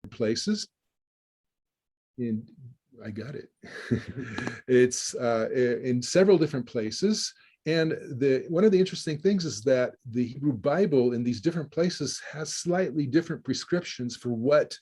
places. I got it. It's in several different places. And one of the interesting things is that the Hebrew Bible in these different places has slightly different prescriptions for what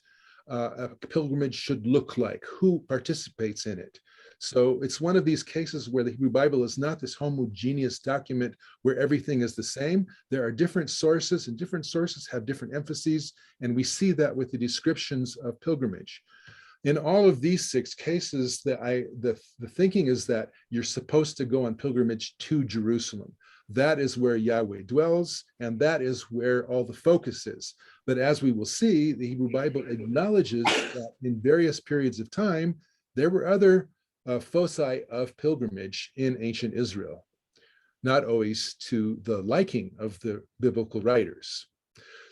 a pilgrimage should look like, who participates in it. So it's one of these cases where the Hebrew Bible is not this homogeneous document where everything is the same. There are different sources, and different sources have different emphases, and we see that with the descriptions of pilgrimage. In all of these 6 cases, the thinking is that you're supposed to go on pilgrimage to Jerusalem. That is where Yahweh dwells, and that is where all the focus is. But as we will see, the Hebrew Bible acknowledges that in various periods of time, there were other foci of pilgrimage in ancient Israel, not always to the liking of the biblical writers.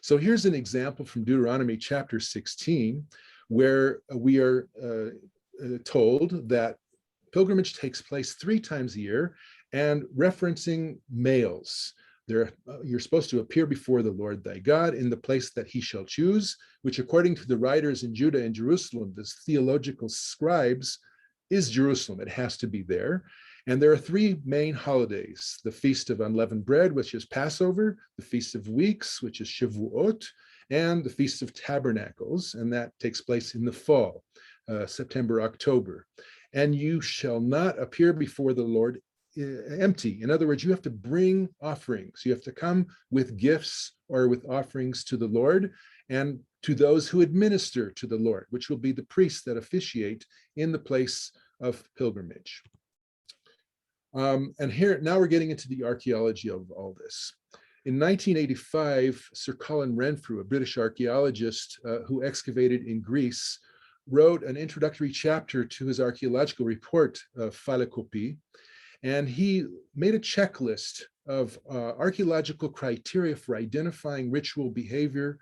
So here's an example from Deuteronomy chapter 16, where we are told that pilgrimage takes place 3 times a year, and referencing males. You're supposed to appear before the Lord thy God in the place that he shall choose, which according to the writers in Judah and Jerusalem, the theological scribes, is Jerusalem. It has to be there. And there are 3 main holidays: the Feast of Unleavened Bread, which is Passover, the Feast of Weeks, which is Shavuot, and the Feast of Tabernacles, and that takes place in the fall, September, October. And you shall not appear before the Lord empty. In other words, you have to bring offerings. You have to come with gifts or with offerings to the Lord and to those who administer to the Lord, which will be the priests that officiate in the place of pilgrimage. And here, now we're getting into the archaeology of all this. In 1985, Sir Colin Renfrew, a British archaeologist who excavated in Greece, wrote an introductory chapter to his archaeological report, Phyllocopy, and he made a checklist of archaeological criteria for identifying ritual behavior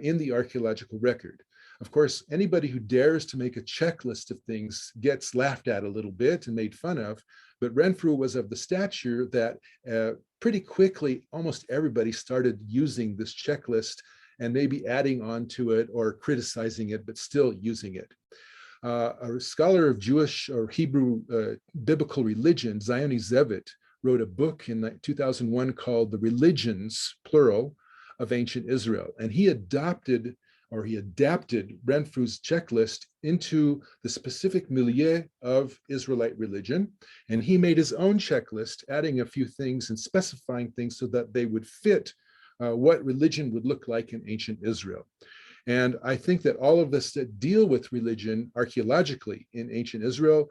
in the archaeological record. Of course, anybody who dares to make a checklist of things gets laughed at a little bit and made fun of, but Renfrew was of the stature that pretty quickly, almost everybody started using this checklist and maybe adding on to it or criticizing it, but still using it. A scholar of Jewish or Hebrew biblical religion, Zioni Zevit, wrote a book in 2001 called The Religions, plural, of Ancient Israel. And he adapted Renfrew's checklist into the specific milieu of Israelite religion. And he made his own checklist, adding a few things and specifying things so that they would fit what religion would look like in ancient Israel. And I think that all of us that deal with religion archaeologically in ancient Israel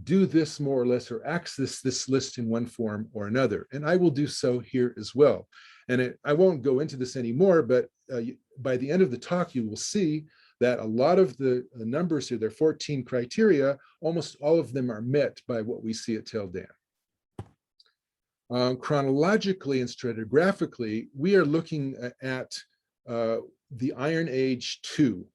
do this more or less, or access this list in one form or another. And I will do so here as well. And I won't go into this anymore, but by the end of the talk, you will see that a lot of the numbers here, there are 14 criteria, almost all of them are met by what we see at Tel Dan. Chronologically and stratigraphically, we are looking at the Iron Age II,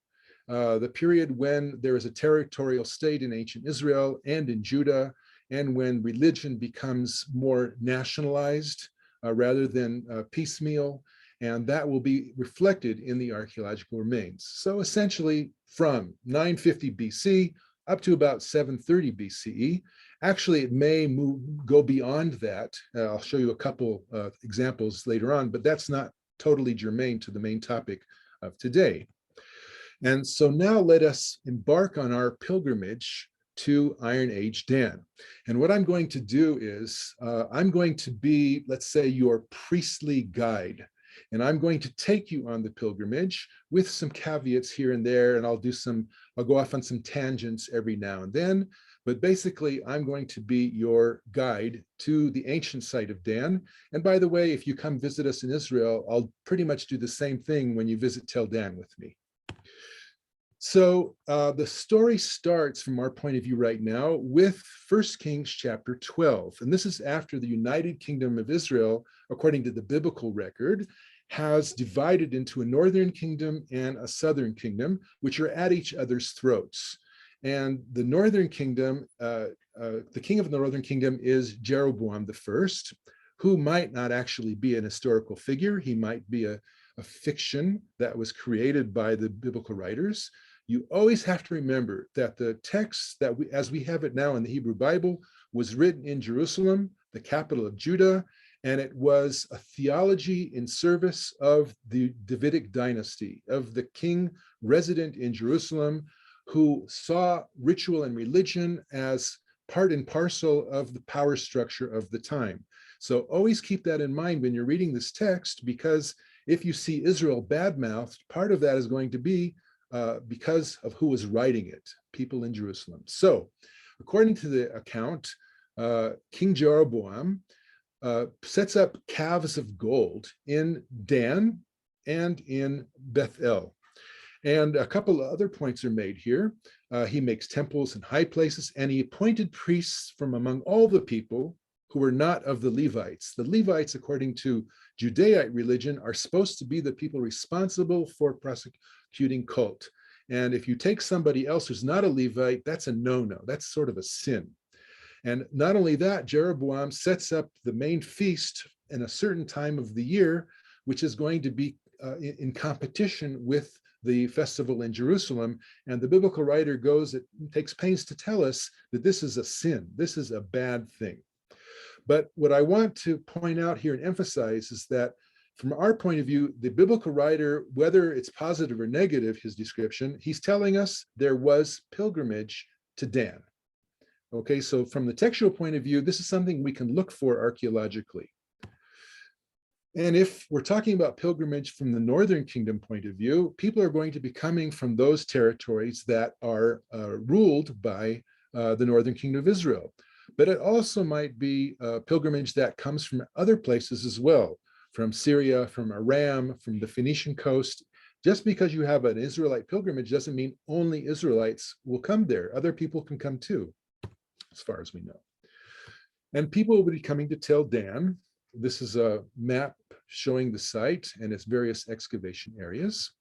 the period when there is a territorial state in ancient Israel and in Judah, and when religion becomes more nationalized rather than piecemeal, and that will be reflected in the archaeological remains. So essentially from 950 BC up to about 730 BCE. Actually, it may go beyond that. I'll show you a couple of examples later on, but that's not totally germane to the main topic of today. And so now let us embark on our pilgrimage to Iron Age Dan. And what I'm going to do is I'm going to be, let's say, your priestly guide. And I'm going to take you on the pilgrimage with some caveats here and there, and I'll go off on some tangents every now and then. But basically, I'm going to be your guide to the ancient site of Dan. And by the way, if you come visit us in Israel, I'll pretty much do the same thing when you visit Tel Dan with me. So the story starts from our point of view right now with 1 Kings chapter 12. And this is after the United Kingdom of Israel, according to the biblical record, has divided into a northern kingdom and a southern kingdom, which are at each other's throats. And the northern kingdom, the king of the northern kingdom is Jeroboam I, who might not actually be an historical figure. He might be a a fiction that was created by the biblical writers, you always have to remember that the text that as we have it now in the Hebrew Bible, was written in Jerusalem, the capital of Judah, and it was a theology in service of the Davidic dynasty, of the king resident in Jerusalem, who saw ritual and religion as part and parcel of the power structure of the time. So always keep that in mind when you're reading this text, because if you see Israel bad-mouthed, part of that is going to be because of who was writing it, people in Jerusalem. So according to the account, King Jeroboam sets up calves of gold in Dan and in Bethel. And a couple of other points are made here. He makes temples in high places, and he appointed priests from among all the people who were not of the Levites. The Levites, according to Judaite religion, are supposed to be the people responsible for prosecuting cult. And if you take somebody else who's not a Levite, that's a no-no. That's sort of a sin. And not only that, Jeroboam sets up the main feast in a certain time of the year, which is going to be in competition with the festival in Jerusalem. And the biblical writer takes pains to tell us that this is a sin. This is a bad thing. But what I want to point out here and emphasize is that from our point of view, the biblical writer, whether it's positive or negative, his description, he's telling us there was pilgrimage to Dan. Okay, so from the textual point of view, this is something we can look for archaeologically. And if we're talking about pilgrimage from the Northern Kingdom point of view, people are going to be coming from those territories that are ruled by the Northern Kingdom of Israel. But it also might be pilgrimage that comes from other places as well, from Syria, from Aram, from the Phoenician coast. Just because you have an Israelite pilgrimage doesn't mean only Israelites will come there. Other people can come too, as far as we know. And people will be coming to Tel Dan. This is a map showing the site and its various excavation areas.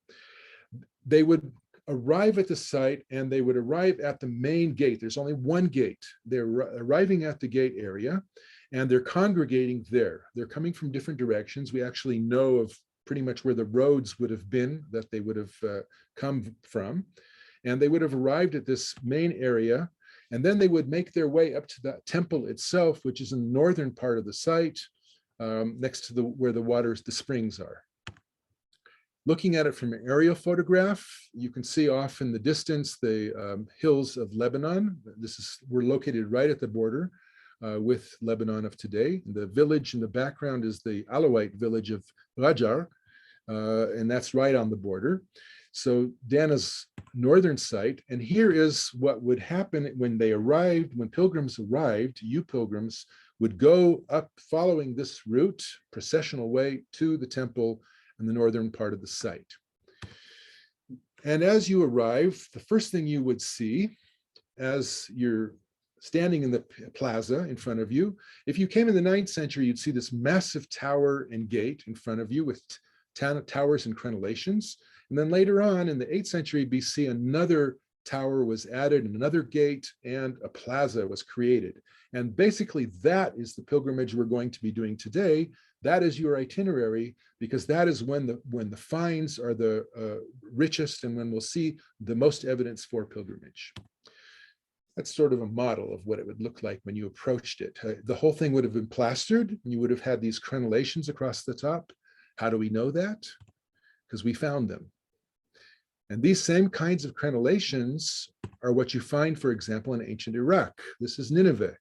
They would arrive at the site, and they would arrive at the main gate. There's only one gate. They're arriving at the gate area, and they're congregating there. They're coming from different directions. We actually know of pretty much where the roads would have been that they would have come from. And they would have arrived at this main area, and then they would make their way up to the temple itself, which is in the northern part of the site, next to where the springs are. Looking at it from an aerial photograph, you can see off in the distance the hills of Lebanon. We're located right at the border with Lebanon of today. The village in the background is the Alawite village of Rajar, and that's right on the border. So Dana's northern site, and here is what would happen when pilgrims arrived. You pilgrims would go up following this route, processional way, to the temple in the northern part of the site. And as you arrive, the first thing you would see as you're standing in the plaza in front of you, if you came in the 9th century, you'd see this massive tower and gate in front of you with towers and crenellations. And then later on in the 8th century BC, another tower was added and another gate, and a plaza was created. And basically that is the pilgrimage we're going to be doing today. That is your itinerary, because that is when the finds are the richest and when we'll see the most evidence for pilgrimage. That's sort of a model of what it would look like when you approached it. The whole thing would have been plastered, and you would have had these crenellations across the top. How do we know that? Because we found them. And these same kinds of crenellations are what you find, for example, in ancient Iraq. This is Nineveh.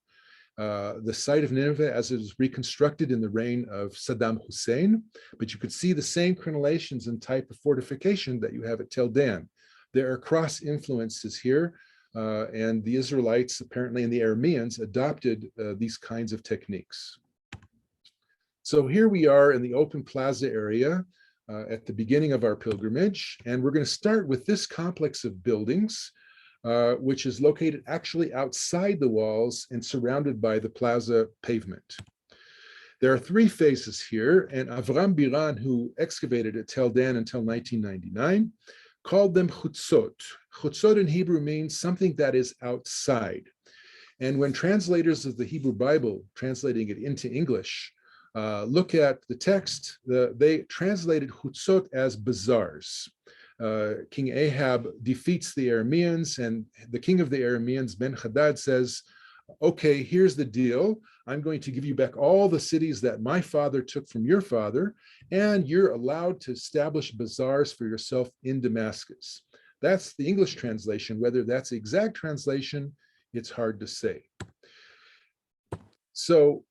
The site of Nineveh as it was reconstructed in the reign of Saddam Hussein, but you could see the same crenellations and type of fortification that you have at Tel Dan. There are cross influences here, and the Israelites apparently and the Arameans adopted these kinds of techniques. So here we are in the open plaza area at the beginning of our pilgrimage, and we're going to start with this complex of buildings, which is located actually outside the walls and surrounded by the plaza pavement. There are 3 phases here, and Avram Biran, who excavated at Tel Dan until 1999, called them chutzot. Chutzot in Hebrew means something that is outside. And when translators of the Hebrew Bible, translating it into English, Look at the text. They translated chutzot as bazaars. King Ahab defeats the Arameans, and the king of the Arameans, Ben-Hadad, says, okay, here's the deal. I'm going to give you back all the cities that my father took from your father, and you're allowed to establish bazaars for yourself in Damascus. That's the English translation. Whether that's the exact translation, it's hard to say. So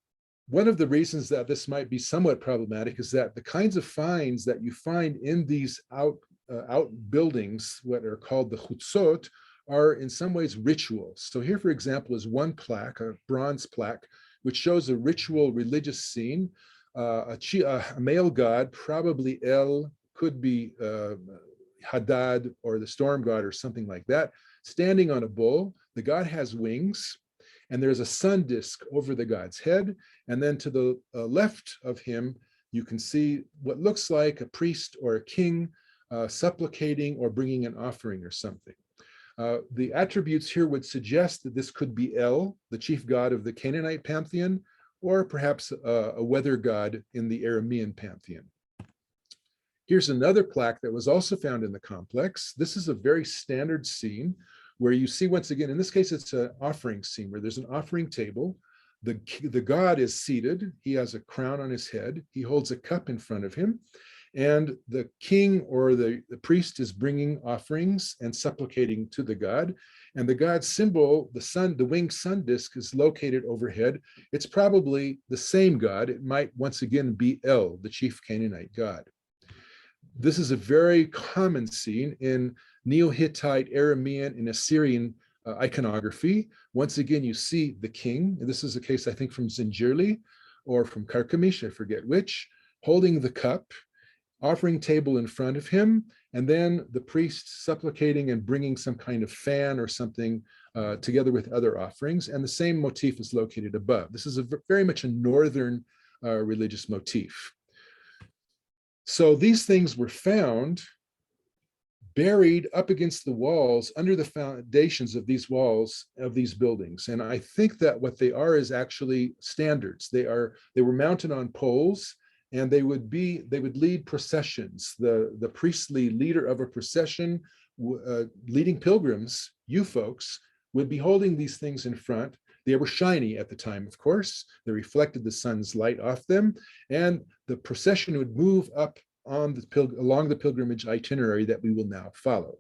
one of the reasons that this might be somewhat problematic is that the kinds of finds that you find in these outbuildings, what are called the chutzot, are in some ways rituals. So here, for example, is one plaque, a bronze plaque, which shows a ritual religious scene. A male god, probably El, could be Hadad or the storm god or something like that, standing on a bull. The god has wings, and there's a sun disk over the god's head. And then to the left of him, you can see what looks like a priest or a king supplicating or bringing an offering or something. The attributes here would suggest that this could be El, the chief god of the Canaanite pantheon, or perhaps a weather god in the Aramean pantheon. Here's another plaque that was also found in the complex. This is a very standard scene where you see, once again, in this case, it's an offering scene where there's an offering table. The god is seated. He has a crown on his head. He holds a cup in front of him. And the king or the priest is bringing offerings and supplicating to the god. And the god's symbol, the sun, the winged sun disk, is located overhead. It's probably the same god. It might once again be El, the chief Canaanite god. This is a very common scene in Neo-Hittite, Aramean, and Assyrian iconography. Once again, you see the king. This is a case, I think, from Zinjirli or from Karkemish, I forget which, holding the cup, offering table in front of him, and then the priest supplicating and bringing some kind of fan or something together with other offerings. And the same motif is located above. This is very much a northern religious motif. So these things were found buried up against the walls under the foundations of these walls of these buildings. And I think that what they are is actually standards. They were mounted on poles, and they would lead processions. The priestly leader of a procession leading pilgrims, you folks, would be holding these things in front. They were shiny at the time, of course. They reflected the sun's light off them, and the procession would move up on along the pilgrimage itinerary that we will now follow.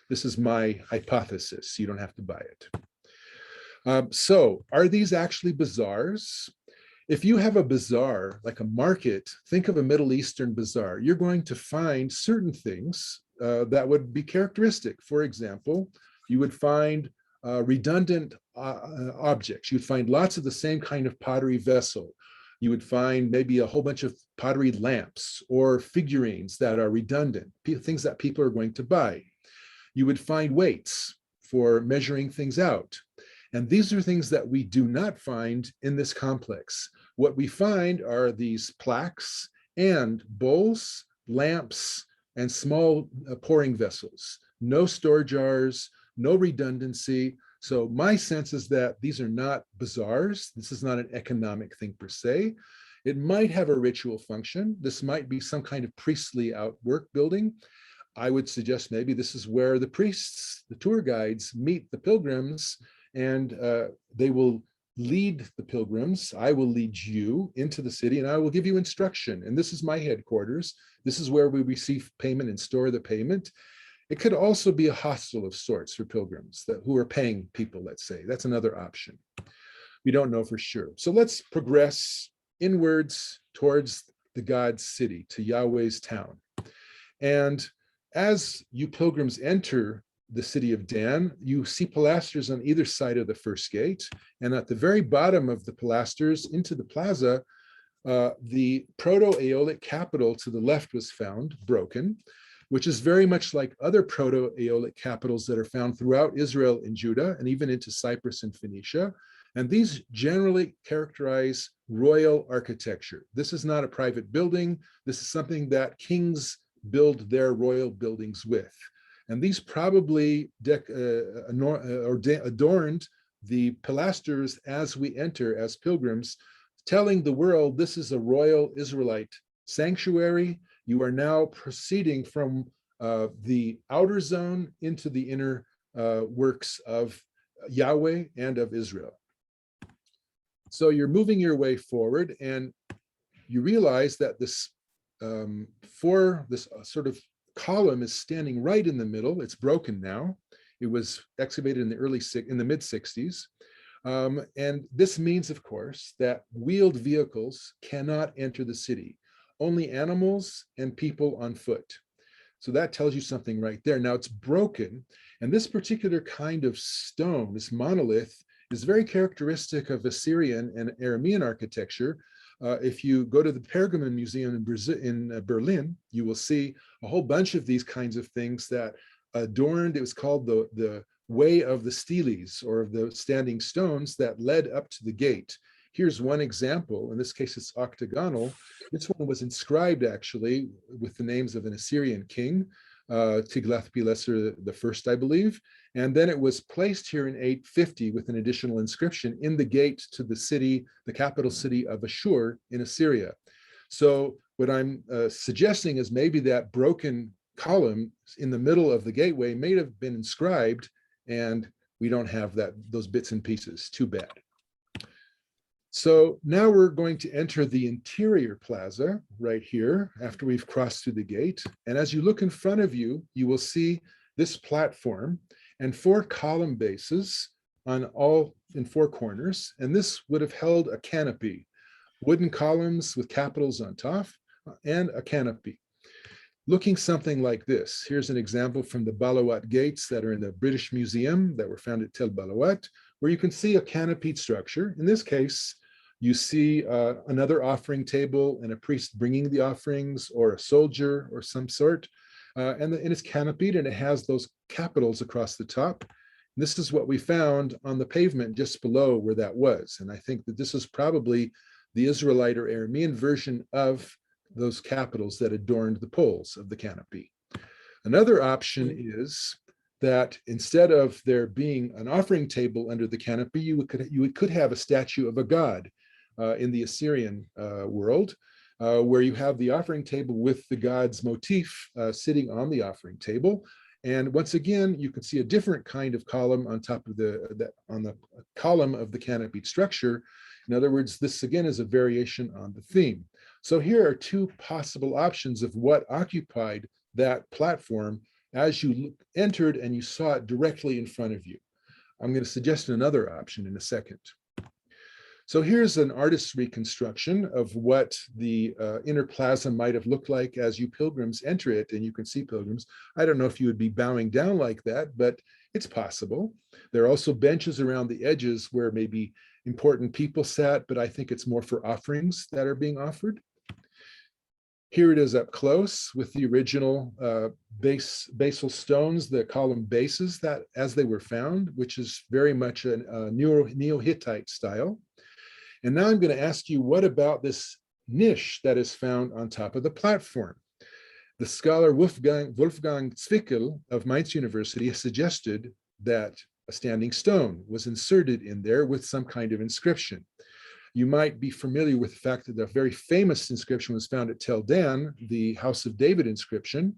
This is my hypothesis. You don't have to buy it. So are these actually bazaars? If you have a bazaar, like a market, think of a Middle Eastern bazaar, you're going to find certain things that would be characteristic. For example, you would find redundant objects. You'd find lots of the same kind of pottery vessel. You would find maybe a whole bunch of pottery lamps or figurines that are redundant, things that people are going to buy. You would find weights for measuring things out. And these are things that we do not find in this complex. What we find are these plaques and bowls, lamps, and small pouring vessels. No store jars, no redundancy. So my sense is that these are not bazaars. This is not an economic thing per se. It might have a ritual function. This might be some kind of priestly outwork building. I would suggest maybe this is where the priests, the tour guides, meet the pilgrims, and they will lead the pilgrims. I will lead you into the city, and I will give you instruction. And this is my headquarters. This is where we receive payment and store the payment. It could also be a hostel of sorts for pilgrims who are paying people, let's say. That's another option. We don't know for sure. So let's progress inwards towards the God's city, to Yahweh's town. And as you pilgrims enter the city of Dan, you see pilasters on either side of the first gate. And at the very bottom of the pilasters into the plaza, the Proto-Aeolic capital to the left was found, broken, which is very much like other Proto-Aeolic capitals that are found throughout Israel and Judah, and even into Cyprus and Phoenicia. And these generally characterize royal architecture. This is not a private building. This is something that kings build their royal buildings with. And these probably adorned the pilasters as we enter as pilgrims, telling the world this is a royal Israelite sanctuary. You are now proceeding from the outer zone into the inner works of Yahweh and of Israel. So you're moving your way forward, and you realize that this sort of column is standing right in the middle. It's broken now. It was excavated in the mid 60s. And this means, of course, that wheeled vehicles cannot enter the city, only animals and people on foot. So that tells you something right there. Now it's broken, and this particular kind of stone, this monolith, is very characteristic of Assyrian and Aramean architecture. If you go to the Pergamon Museum in Berlin, you will see a whole bunch of these kinds of things that adorned, it was called the way of the steles, or of the standing stones that led up to the gate. Here's one example. In this case, it's octagonal. This one was inscribed actually with the names of an Assyrian king, Tiglath-Pileser I, I believe. And then it was placed here in 850 with an additional inscription in the gate to the city, the capital city of Ashur in Assyria. So what I'm suggesting is maybe that broken column in the middle of the gateway may have been inscribed, and we don't have those bits and pieces. Too bad. So now we're going to enter the interior plaza right here after we've crossed through the gate. And as you look in front of you, you will see this platform and 4 column bases in 4 corners. And this would have held a canopy, wooden columns with capitals on top, and a canopy. Looking something like this. Here's an example from the Balawat gates that are in the British Museum that were found at Tel Balawat, where you can see a canopied structure. In this case, you see another offering table and a priest bringing the offerings, or a soldier or some sort. And it's canopied, and it has those capitals across the top. And this is what we found on the pavement just below where that was. And I think that this is probably the Israelite or Aramean version of those capitals that adorned the poles of the canopy. Another option is that instead of there being an offering table under the canopy, you could have a statue of a god in the Assyrian world, where you have the offering table with the god's motif sitting on the offering table. And once again, you can see a different kind of column on top of on the column of the canopied structure. In other words, this again is a variation on the theme. So here are 2 possible options of what occupied that platform as you entered and you saw it directly in front of you. I'm going to suggest another option in a second. So here's an artist's reconstruction of what the inner plaza might have looked like as you pilgrims enter it, and you can see pilgrims. I don't know if you would be bowing down like that, but it's possible. There are also benches around the edges where maybe important people sat, but I think it's more for offerings that are being offered. Here it is up close with the original basal stones, the column bases that as they were found, which is very much a Neo-Hittite style. And now I'm going to ask you, what about this niche that is found on top of the platform? The scholar Wolfgang Zwickel of Mainz University has suggested that a standing stone was inserted in there with some kind of inscription. You might be familiar with the fact that a very famous inscription was found at Tel Dan, the House of David inscription,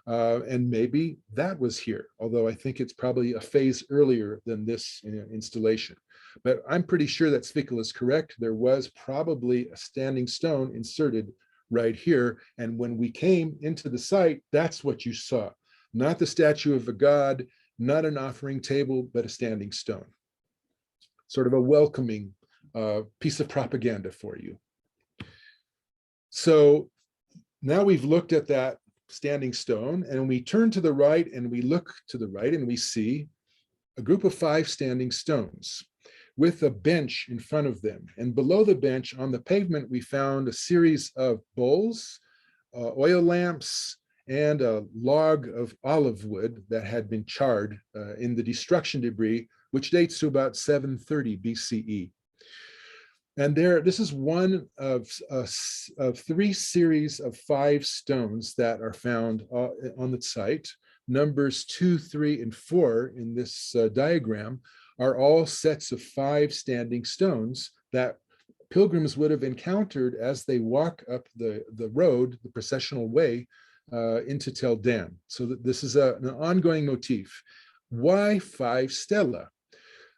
and maybe that was here, although I think it's probably a phase earlier than this installation. But I'm pretty sure that Zwickel is correct. There was probably a standing stone inserted right here, and when we came into the site, that's what you saw. Not the statue of a god, not an offering table, but a standing stone. Sort of a welcoming piece of propaganda for you. So now we've looked at that standing stone, and we turn to the right and we look to the right and we see a group of 5 standing stones with a bench in front of them. And below the bench on the pavement, we found a series of bowls, oil lamps, and a log of olive wood that had been charred in the destruction debris, which dates to about 730 BCE. And this is one of 3 series of 5 stones that are found on the site. Numbers 2, 3, and 4 in this diagram are all sets of 5 standing stones that pilgrims would have encountered as they walk up the road, the processional way, into Tel Dan. So this is an ongoing motif. Why 5 stela?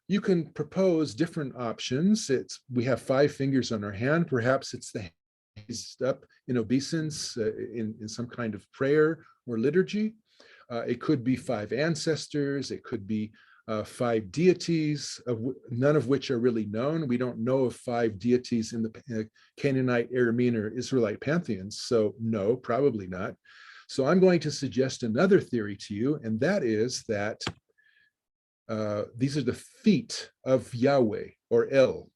You can propose different options. We have 5 fingers on our hand. Perhaps it's the raised up in obeisance, in some kind of prayer or liturgy. It could be 5 ancestors. It could be 5 deities, none of which are really known. We don't know of 5 deities in the Canaanite, Aramean, or Israelite pantheons. So no, probably not. So I'm going to suggest another theory to you, and that is that these are the feet of Yahweh, or El.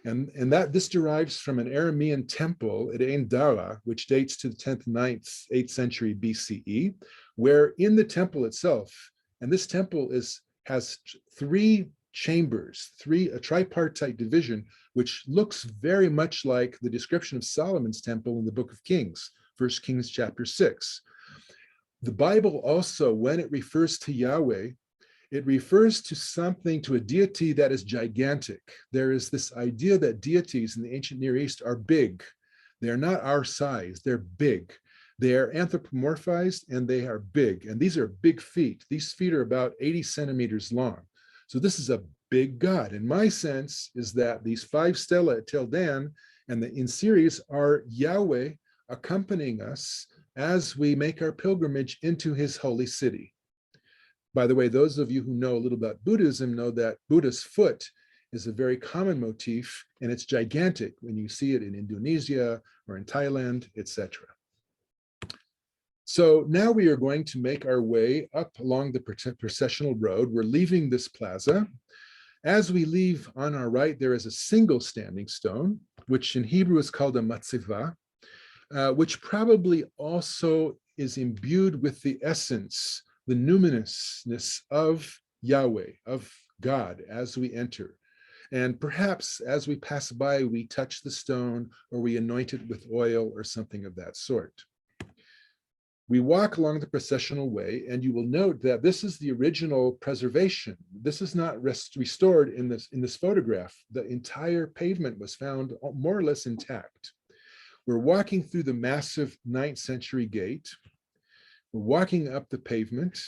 And that this derives from an Aramean temple at Ein Dara, which dates to the 10th, 9th, 8th century BCE, where in the temple itself, and this temple has 3 chambers, a tripartite division, which looks very much like the description of Solomon's temple in the book of Kings, 1 Kings chapter 6. The Bible also, when it refers to Yahweh, it refers to something, to a deity that is gigantic. There is this idea that deities in the ancient Near East are big. They're not our size, they're big. They are anthropomorphized and they are big. And these are big feet. These feet are about 80 centimeters long. So this is a big God. And my sense is that these 5 stela at Tel Dan and in series are Yahweh accompanying us as we make our pilgrimage into his holy city. By the way, those of you who know a little about Buddhism know that Buddha's foot is a very common motif, and it's gigantic when you see it in Indonesia or in Thailand, etc. So now we are going to make our way up along the processional road. We're leaving this plaza. As we leave, on our right, there is a single standing stone, which in Hebrew is called a matzeva, which probably also is imbued with the essence, the numinousness of Yahweh, of God, as we enter. And perhaps as we pass by, we touch the stone or we anoint it with oil or something of that sort. We walk along the processional way, and you will note that this is the original preservation. This is not restored in this photograph. The entire pavement was found more or less intact. We're walking through the massive 9th century gate. We're walking up the pavement.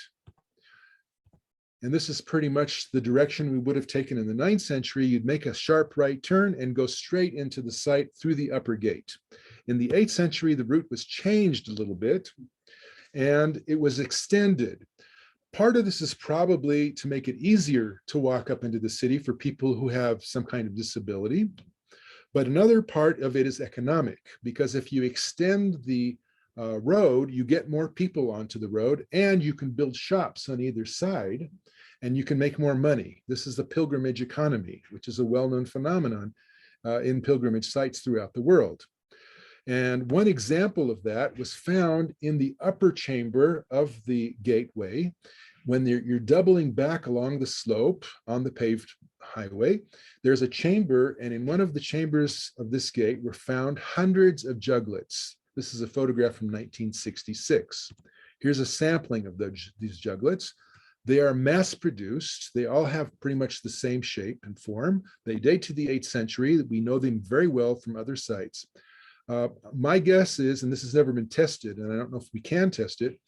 And this is pretty much the direction we would have taken in the 9th century. You'd make a sharp right turn and go straight into the site through the upper gate. In the 8th century, the route was changed a little bit, and it was extended. Part of this is probably to make it easier to walk up into the city for people who have some kind of disability. But another part of it is economic, because if you extend the road, you get more people onto the road, and you can build shops on either side, and you can make more money. This is the pilgrimage economy, which is a well-known phenomenon in pilgrimage sites throughout the world. And one example of that was found in the upper chamber of the gateway. When you're doubling back along the slope on the paved highway, there's a chamber, and in one of the chambers of this gate were found hundreds of juglets. This is a photograph from 1966. Here's a sampling of these juglets. They are mass produced. They all have pretty much the same shape and form. They date to the 8th century. We know them very well from other sites. My guess is, and this has never been tested, and I don't know if we can test it,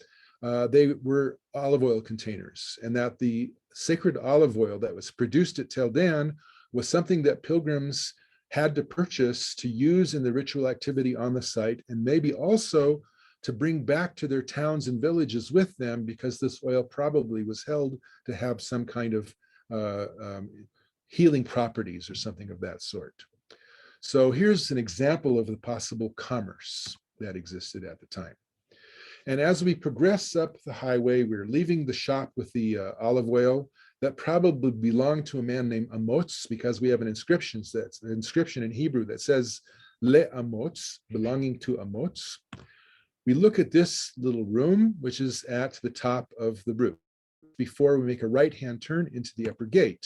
they were olive oil containers, and that the sacred olive oil that was produced at Tel Dan was something that pilgrims had to purchase to use in the ritual activity on the site, and maybe also to bring back to their towns and villages with them, because this oil probably was held to have some kind of healing properties or something of that sort. So here's an example of the possible commerce that existed at the time. And as we progress up the highway, we're leaving the shop with the olive oil that probably belonged to a man named Amos, because we have an inscription in Hebrew that says Le Amos, belonging to Amos. We look at this little room, which is at the top of the roof, before we make a right-hand turn into the upper gate.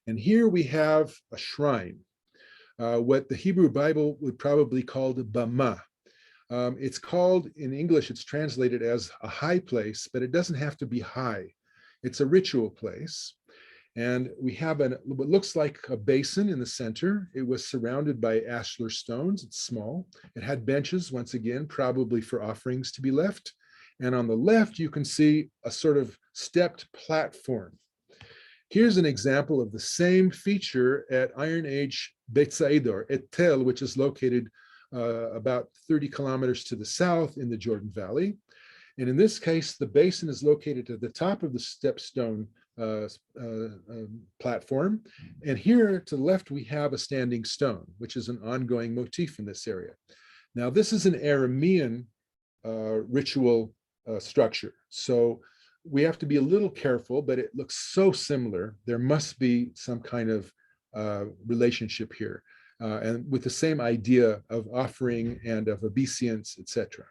And here we have a shrine, what the Hebrew Bible would probably call the Bama. It's called, in English, it's translated as a high place, but it doesn't have to be high. It's a ritual place. And we have what looks like a basin in the center. It was surrounded by ashlar stones. It's small. It had benches, once again, probably for offerings to be left. And on the left, you can see a sort of stepped platform. Here's an example of the same feature at Iron Age Tel, which is located about 30 kilometers to the south in the Jordan Valley. And in this case, the basin is located at the top of the stepstone platform. And here to the left, we have a standing stone, which is an ongoing motif in this area. Now, this is an Aramean ritual structure. So we have to be a little careful, but it looks so similar. There must be some kind of relationship here, and with the same idea of offering and of obeisance, etc.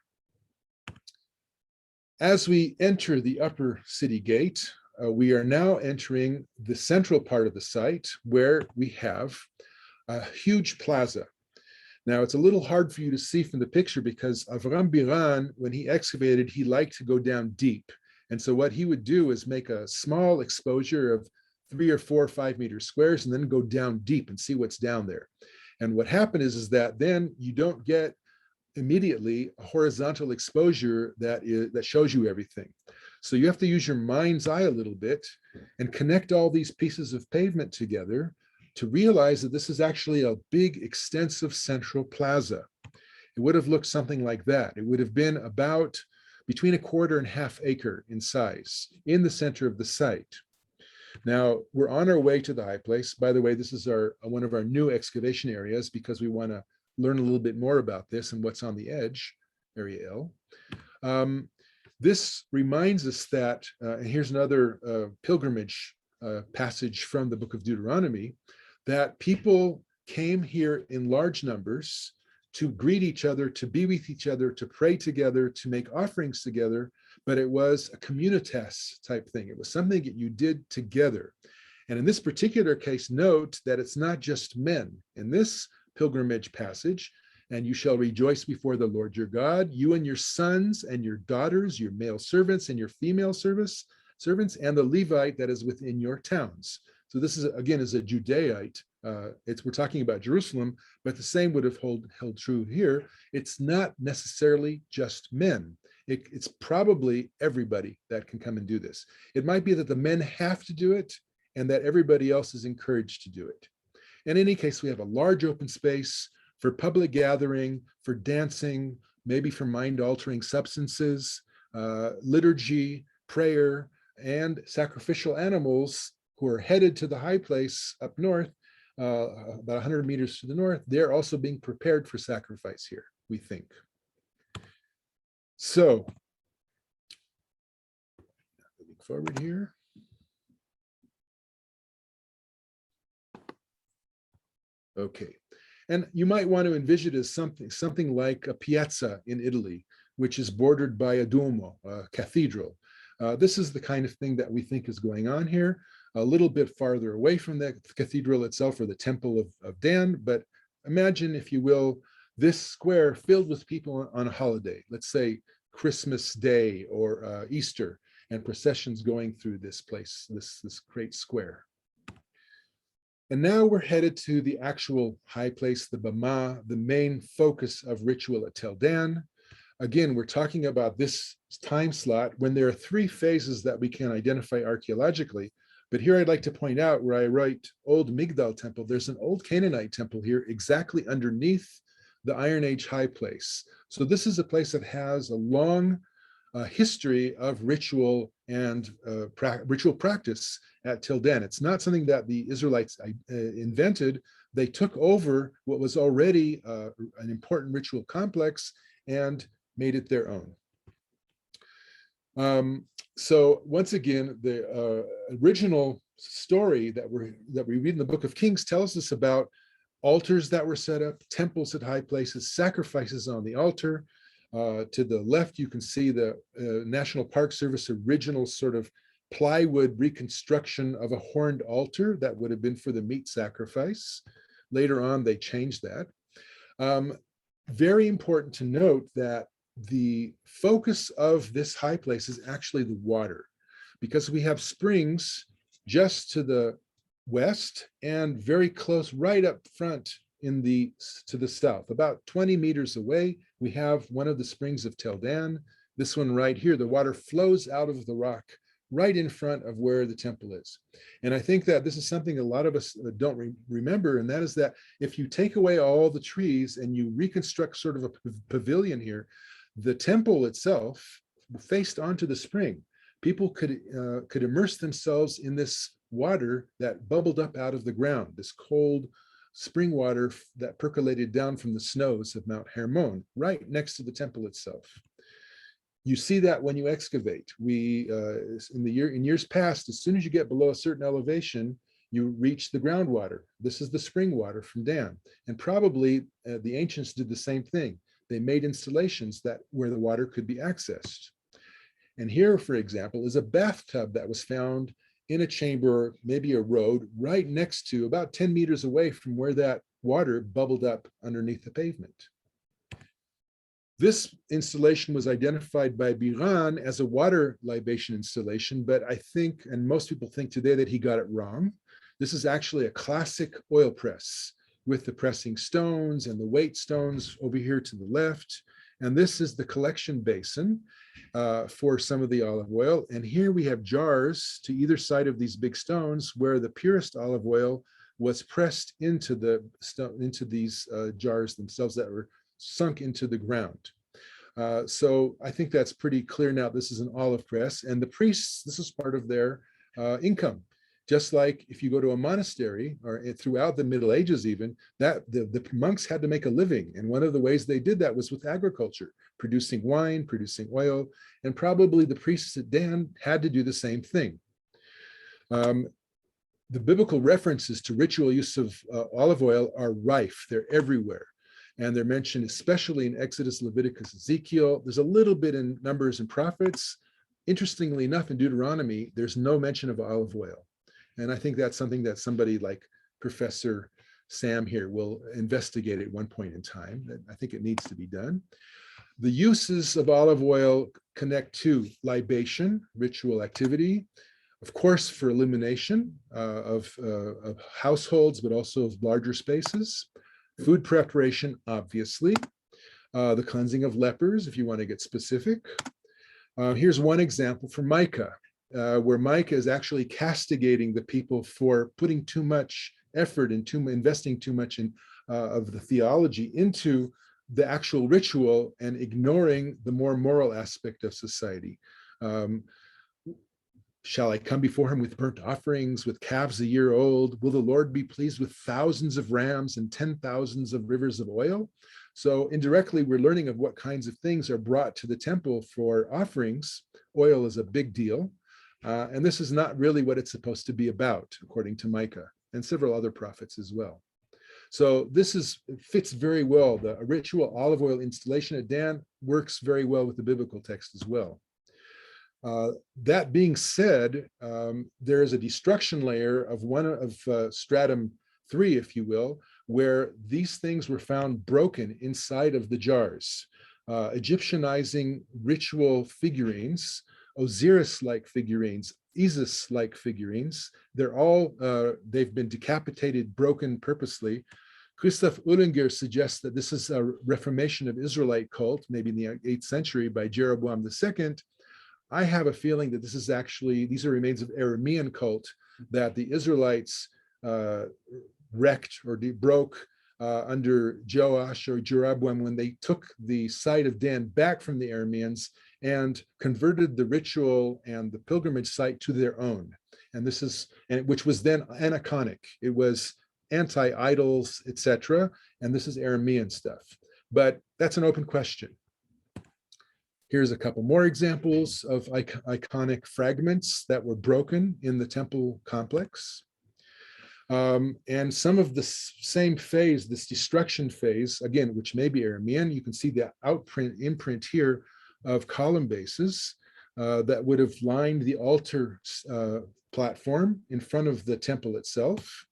As we enter the upper city gate, we are now entering the central part of the site where we have a huge plaza. Now, it's a little hard for you to see from the picture because Avram Biran, when he excavated, he liked to go down deep. And so what he would do is make a small exposure of 3 or 4 or 5 meter squares and then go down deep and see what's down there. And what happened is that then you don't get immediately a horizontal exposure that shows you everything. So you have to use your mind's eye a little bit and connect all these pieces of pavement together to realize that this is actually a big, extensive central plaza. It would have looked something like that. It would have been about between 1/4 and 1/2 acre in size in the center of the site. Now, we're on our way to the high place. By the way, this is one of our new excavation areas because we want to learn a little bit more about this and what's on the edge, area L. This reminds us that, and here's another pilgrimage passage from the book of Deuteronomy, that people came here in large numbers to greet each other, to be with each other, to pray together, to make offerings together, but it was a communitas type thing. It was something that you did together. And in this particular case, note that it's not just men. In this pilgrimage passage, and you shall rejoice before the Lord your God, you and your sons and your daughters, your male servants and your female servants, and the Levite that is within your towns. So this is, again, is a Judaite. We're talking about Jerusalem, but the same would have held true here. It's not necessarily just men. It's probably everybody that can come and do this. It might be that the men have to do it and that everybody else is encouraged to do it. In any case, we have a large open space for public gathering, for dancing, maybe for mind-altering substances, liturgy, prayer, and sacrificial animals who are headed to the high place up north, about 100 meters to the north. They're also being prepared for sacrifice here, we think. So, moving forward here. Okay, and you might want to envision it as something like a piazza in Italy, which is bordered by a Duomo, a cathedral. This is the kind of thing that we think is going on here, a little bit farther away from the cathedral itself or the temple of Dan, but imagine, if you will, this square filled with people on a holiday, let's say Christmas Day or Easter, and processions going through this place, this great square. And now we're headed to the actual high place, the Bama, the main focus of ritual at Tel Dan. Again, we're talking about this time slot when there are 3 phases that we can identify archaeologically. But here I'd like to point out where I write Old Migdal Temple, there's an old Canaanite temple here exactly underneath the Iron Age high place. So this is a place that has a long history of ritual and ritual practice at Tel Dan. It's not something that the Israelites invented. They took over what was already an important ritual complex and made it their own. So once again, the original story that we read in the Book of Kings tells us about altars that were set up, temples at high places, sacrifices on the altar. To the left, you can see the National Park Service original sort of plywood reconstruction of a horned altar that would have been for the meat sacrifice. Later on, they changed that. Very important to note that the focus of this high place is actually the water, because we have springs just to the west and very close right up front to the south. About 20 meters away, we have one of the springs of Tel Dan. This one right here, the water flows out of the rock right in front of where the temple is. And I think that this is something a lot of us don't remember, and that is that if you take away all the trees and you reconstruct sort of a pavilion here, the temple itself faced onto the spring. People could immerse themselves in this water that bubbled up out of the ground, this cold spring water that percolated down from the snows of Mount Hermon, right next to the temple itself. You see that when you excavate. In years past, as soon as you get below a certain elevation, you reach the groundwater. This is the spring water from Dan. And probably the ancients did the same thing. They made installations where the water could be accessed. And here, for example, is a bathtub that was found in a chamber, maybe a road, right next to, about 10 meters away from where that water bubbled up underneath the pavement. This installation was identified by Biran as a water libation installation, but I think, and most people think today, that he got it wrong. This is actually a classic oil press with the pressing stones and the weight stones over here to the left. And this is the collection basin for some of the olive oil. And here we have jars to either side of these big stones where the purest olive oil was pressed into these jars themselves that were sunk into the ground. So I think that's pretty clear now. This is an olive press, and the priests, this is part of their income. Just like if you go to a monastery, or throughout the Middle Ages even, that the monks had to make a living. And one of the ways they did that was with agriculture, producing wine, producing oil, and probably the priests at Dan had to do the same thing. The biblical references to ritual use of olive oil are rife. They're everywhere. And they're mentioned especially in Exodus, Leviticus, Ezekiel. There's a little bit in Numbers and Prophets. Interestingly enough, in Deuteronomy, there's no mention of olive oil. And I think that's something that somebody like Professor Sam here will investigate at one point in time. I think it needs to be done. The uses of olive oil connect to libation, ritual activity, of course, for illumination of households, but also of larger spaces. Food preparation, obviously. The cleansing of lepers, if you want to get specific. Here's one example from Micah, where Micah is actually castigating the people for putting too much effort into investing too much in of the theology into the actual ritual and ignoring the more moral aspect of society. Shall I come before him with burnt offerings, with calves a year old? Will the Lord be pleased with thousands of rams and 10,000s of rivers of oil? So indirectly, we're learning of what kinds of things are brought to the temple for offerings. Oil is a big deal. And this is not really what it's supposed to be about, according to Micah and several other prophets as well. So this fits very well. The ritual olive oil installation at Dan works very well with the biblical text as well. That being said, there is a destruction layer of stratum 3, if you will, where these things were found broken inside of the jars. Egyptianizing ritual figurines, Osiris-like figurines, Isis-like figurines. They've been decapitated, broken purposely. Christoph Ullinger suggests that this is a reformation of Israelite cult, maybe in the 8th century by Jeroboam II. I have a feeling that these are remains of Aramean cult that the Israelites wrecked or broke under Joash or Jeroboam when they took the site of Dan back from the Arameans and converted the ritual and the pilgrimage site to their own. And which was then anachronic. It was anti-idols, etc. And this is Aramean stuff. But that's an open question. Here's a couple more examples of iconic fragments that were broken in the temple complex. And some of the same phase, this destruction phase, again, which may be Aramean, you can see the imprint here of column bases that would have lined the altar platform in front of the temple itself.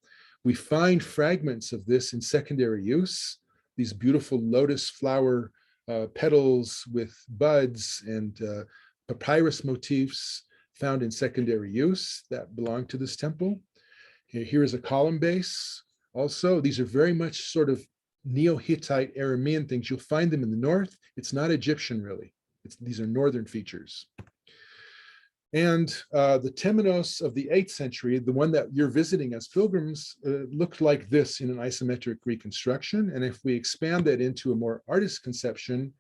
We find fragments of this in secondary use, these beautiful lotus flower petals with buds and papyrus motifs. found in secondary use that belong to this temple. Here is a column base. Also, these are very much sort of Neo-Hittite Aramean things. You'll find them in the north. It's not Egyptian, really. These are northern features. And the temenos of the 8th century, the one that you're visiting as pilgrims, looked like this in an isometric reconstruction. And if we expand that into a more artist conception,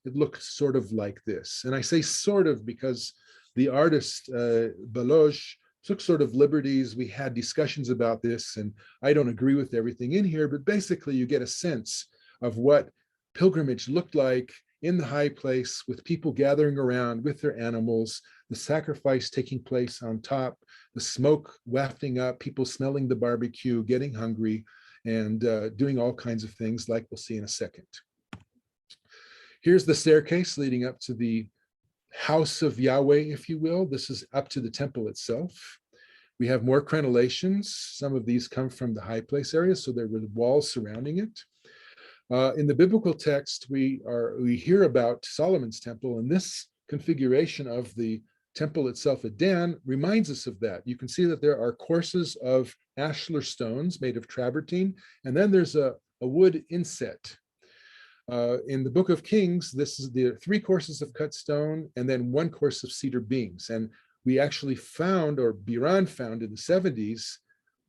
it looks sort of like this. And I say sort of because the artist, Baloch, took sort of liberties. We had discussions about this, and I don't agree with everything in here, but basically you get a sense of what pilgrimage looked like in the high place, with people gathering around with their animals, the sacrifice taking place on top, the smoke wafting up, people smelling the barbecue, getting hungry, and doing all kinds of things like we'll see in a second. Here's the staircase leading up to the house of Yahweh, if you will. This is up to the temple itself. We have more crenellations. Some of these come from the high place area, so there were the walls surrounding it. In the biblical text, we hear about Solomon's temple, and this configuration of the temple itself at Dan reminds us of that. You can see that there are courses of ashlar stones made of travertine, and then there's a wood inset. In the Book of Kings, this is the 3 courses of cut stone and then 1 course of cedar beams. And we actually found, or Biran found in the 70s,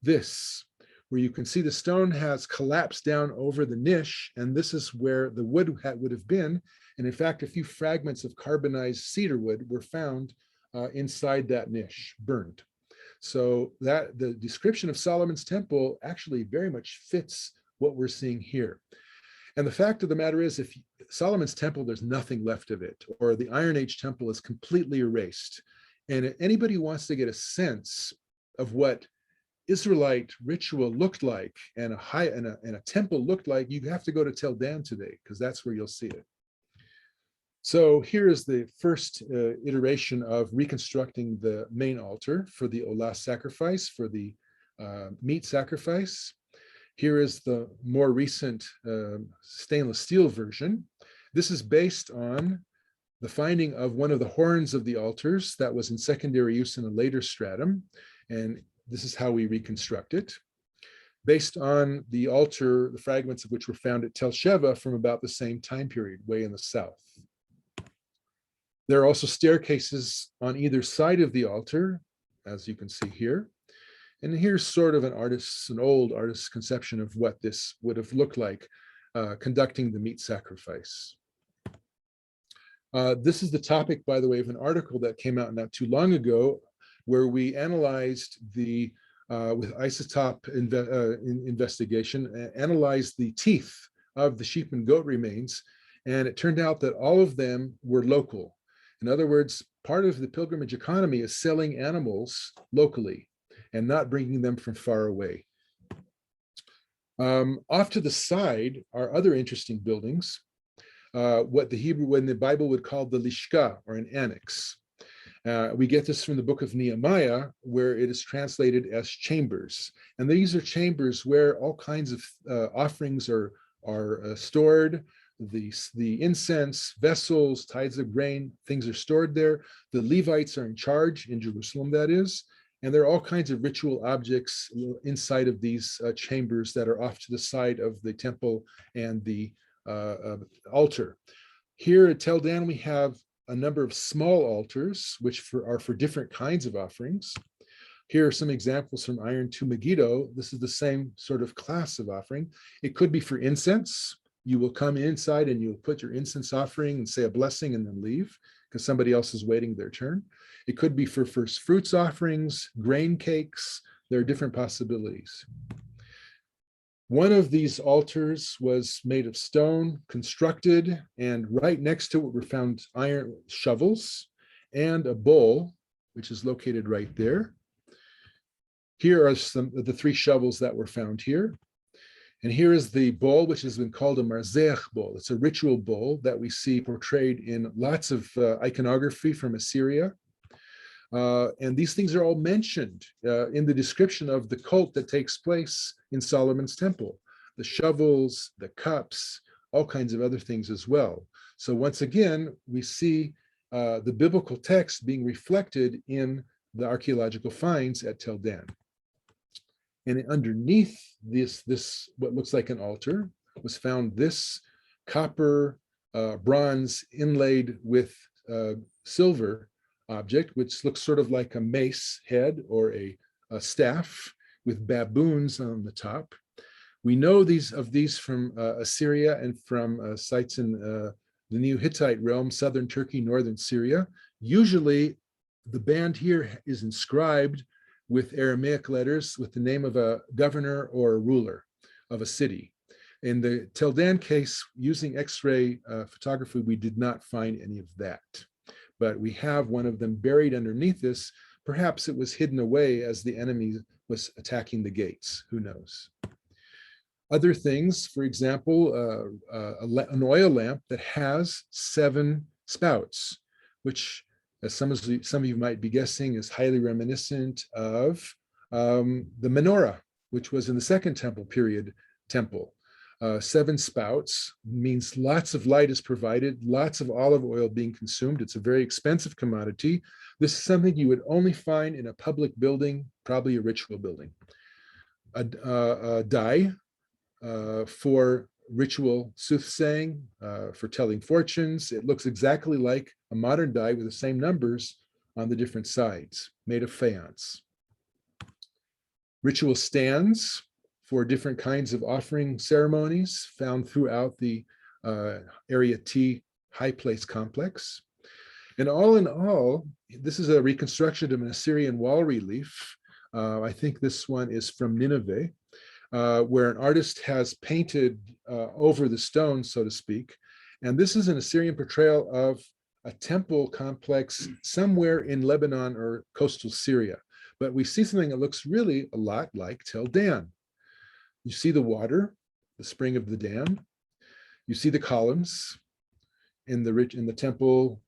this, where you can see the stone has collapsed down over the niche, and this is where the wood would have been. And in fact, a few fragments of carbonized cedar wood were found inside that niche, burned. So that the description of Solomon's temple actually very much fits what we're seeing here. And the fact of the matter is, if Solomon's temple, there's nothing left of it, or the Iron Age temple is completely erased. And anybody who wants to get a sense of what Israelite ritual looked like and a temple looked like, you have to go to Tel Dan today, because that's where you'll see it. So here is the first iteration of reconstructing the main altar for the Olah sacrifice, for the meat sacrifice. Here is the more recent stainless steel version. This is based on the finding of one of the horns of the altars that was in secondary use in a later stratum. And this is how we reconstruct it, based on the altar, the fragments of which were found at Tel Sheva from about the same time period, way in the south. There are also staircases on either side of the altar, as you can see here. And here's sort of an old artist's conception of what this would have looked like conducting the meat sacrifice. This is the topic, by the way, of an article that came out not too long ago, where we analyzed the, with isotope investigation, analyzed the teeth of the sheep and goat remains. And it turned out that all of them were local. In other words, part of the pilgrimage economy is selling animals locally and not bringing them from far away. Off to the side are other interesting buildings, what the Hebrew, when the Bible would call the lishka, or an annex. We get this from the book of Nehemiah, where it is translated as chambers. And these are chambers where all kinds of offerings are stored. The incense, vessels, tithes of grain, things are stored there. The Levites are in charge in Jerusalem, that is. And there are all kinds of ritual objects inside of these chambers that are off to the side of the temple and the altar. Here at Tel Dan, we have a number of small altars, which are for different kinds of offerings. Here are some examples from Iron to Megiddo. This is the same sort of class of offering. It could be for incense. You will come inside and you'll put your incense offering and say a blessing and then leave, because somebody else is waiting their turn. It could be for first fruits offerings, grain cakes. There are different possibilities. One of these altars was made of stone, constructed, and right next to it were found iron shovels and a bowl, which is located right there. Here are some of the 3 shovels that were found here. And here is the bowl, which has been called a marzeach bowl. It's a ritual bowl that we see portrayed in lots of iconography from Assyria. And these things are all mentioned in the description of the cult that takes place in Solomon's temple. The shovels, the cups, all kinds of other things as well. So once again, we see the biblical text being reflected in the archaeological finds at Tel Dan. And underneath this what looks like an altar was found this copper bronze inlaid with silver object, which looks sort of like a mace head or a staff with baboons on the top. We know of these from Assyria and from sites in the New Hittite realm, southern Turkey, northern Syria. Usually the band here is inscribed with Aramaic letters with the name of a governor or a ruler of a city. In the Tel Dan case, using X-ray photography, we did not find any of that. But we have one of them buried underneath this. Perhaps it was hidden away as the enemy was attacking the gates. Who knows? Other things, for example, an oil lamp that has 7 spouts, which, as some of you might be guessing, is highly reminiscent of the menorah, which was in the Second Temple period temple. 7 spouts means lots of light is provided, lots of olive oil being consumed. It's a very expensive commodity. This is something you would only find in a public building, probably a ritual building. A die for ritual soothsaying, for telling fortunes. It looks exactly like a modern die with the same numbers on the different sides, made of faience. Ritual stands for different kinds of offering ceremonies found throughout the Area T High Place complex. And all in all, this is a reconstruction of an Assyrian wall relief. I think this one is from Nineveh, where an artist has painted over the stone, so to speak. And this is an Assyrian portrayal of a temple complex somewhere in Lebanon or coastal Syria. But we see something that looks really a lot like Tel Dan. You see the water, the spring of the dam. You see the columns in the temple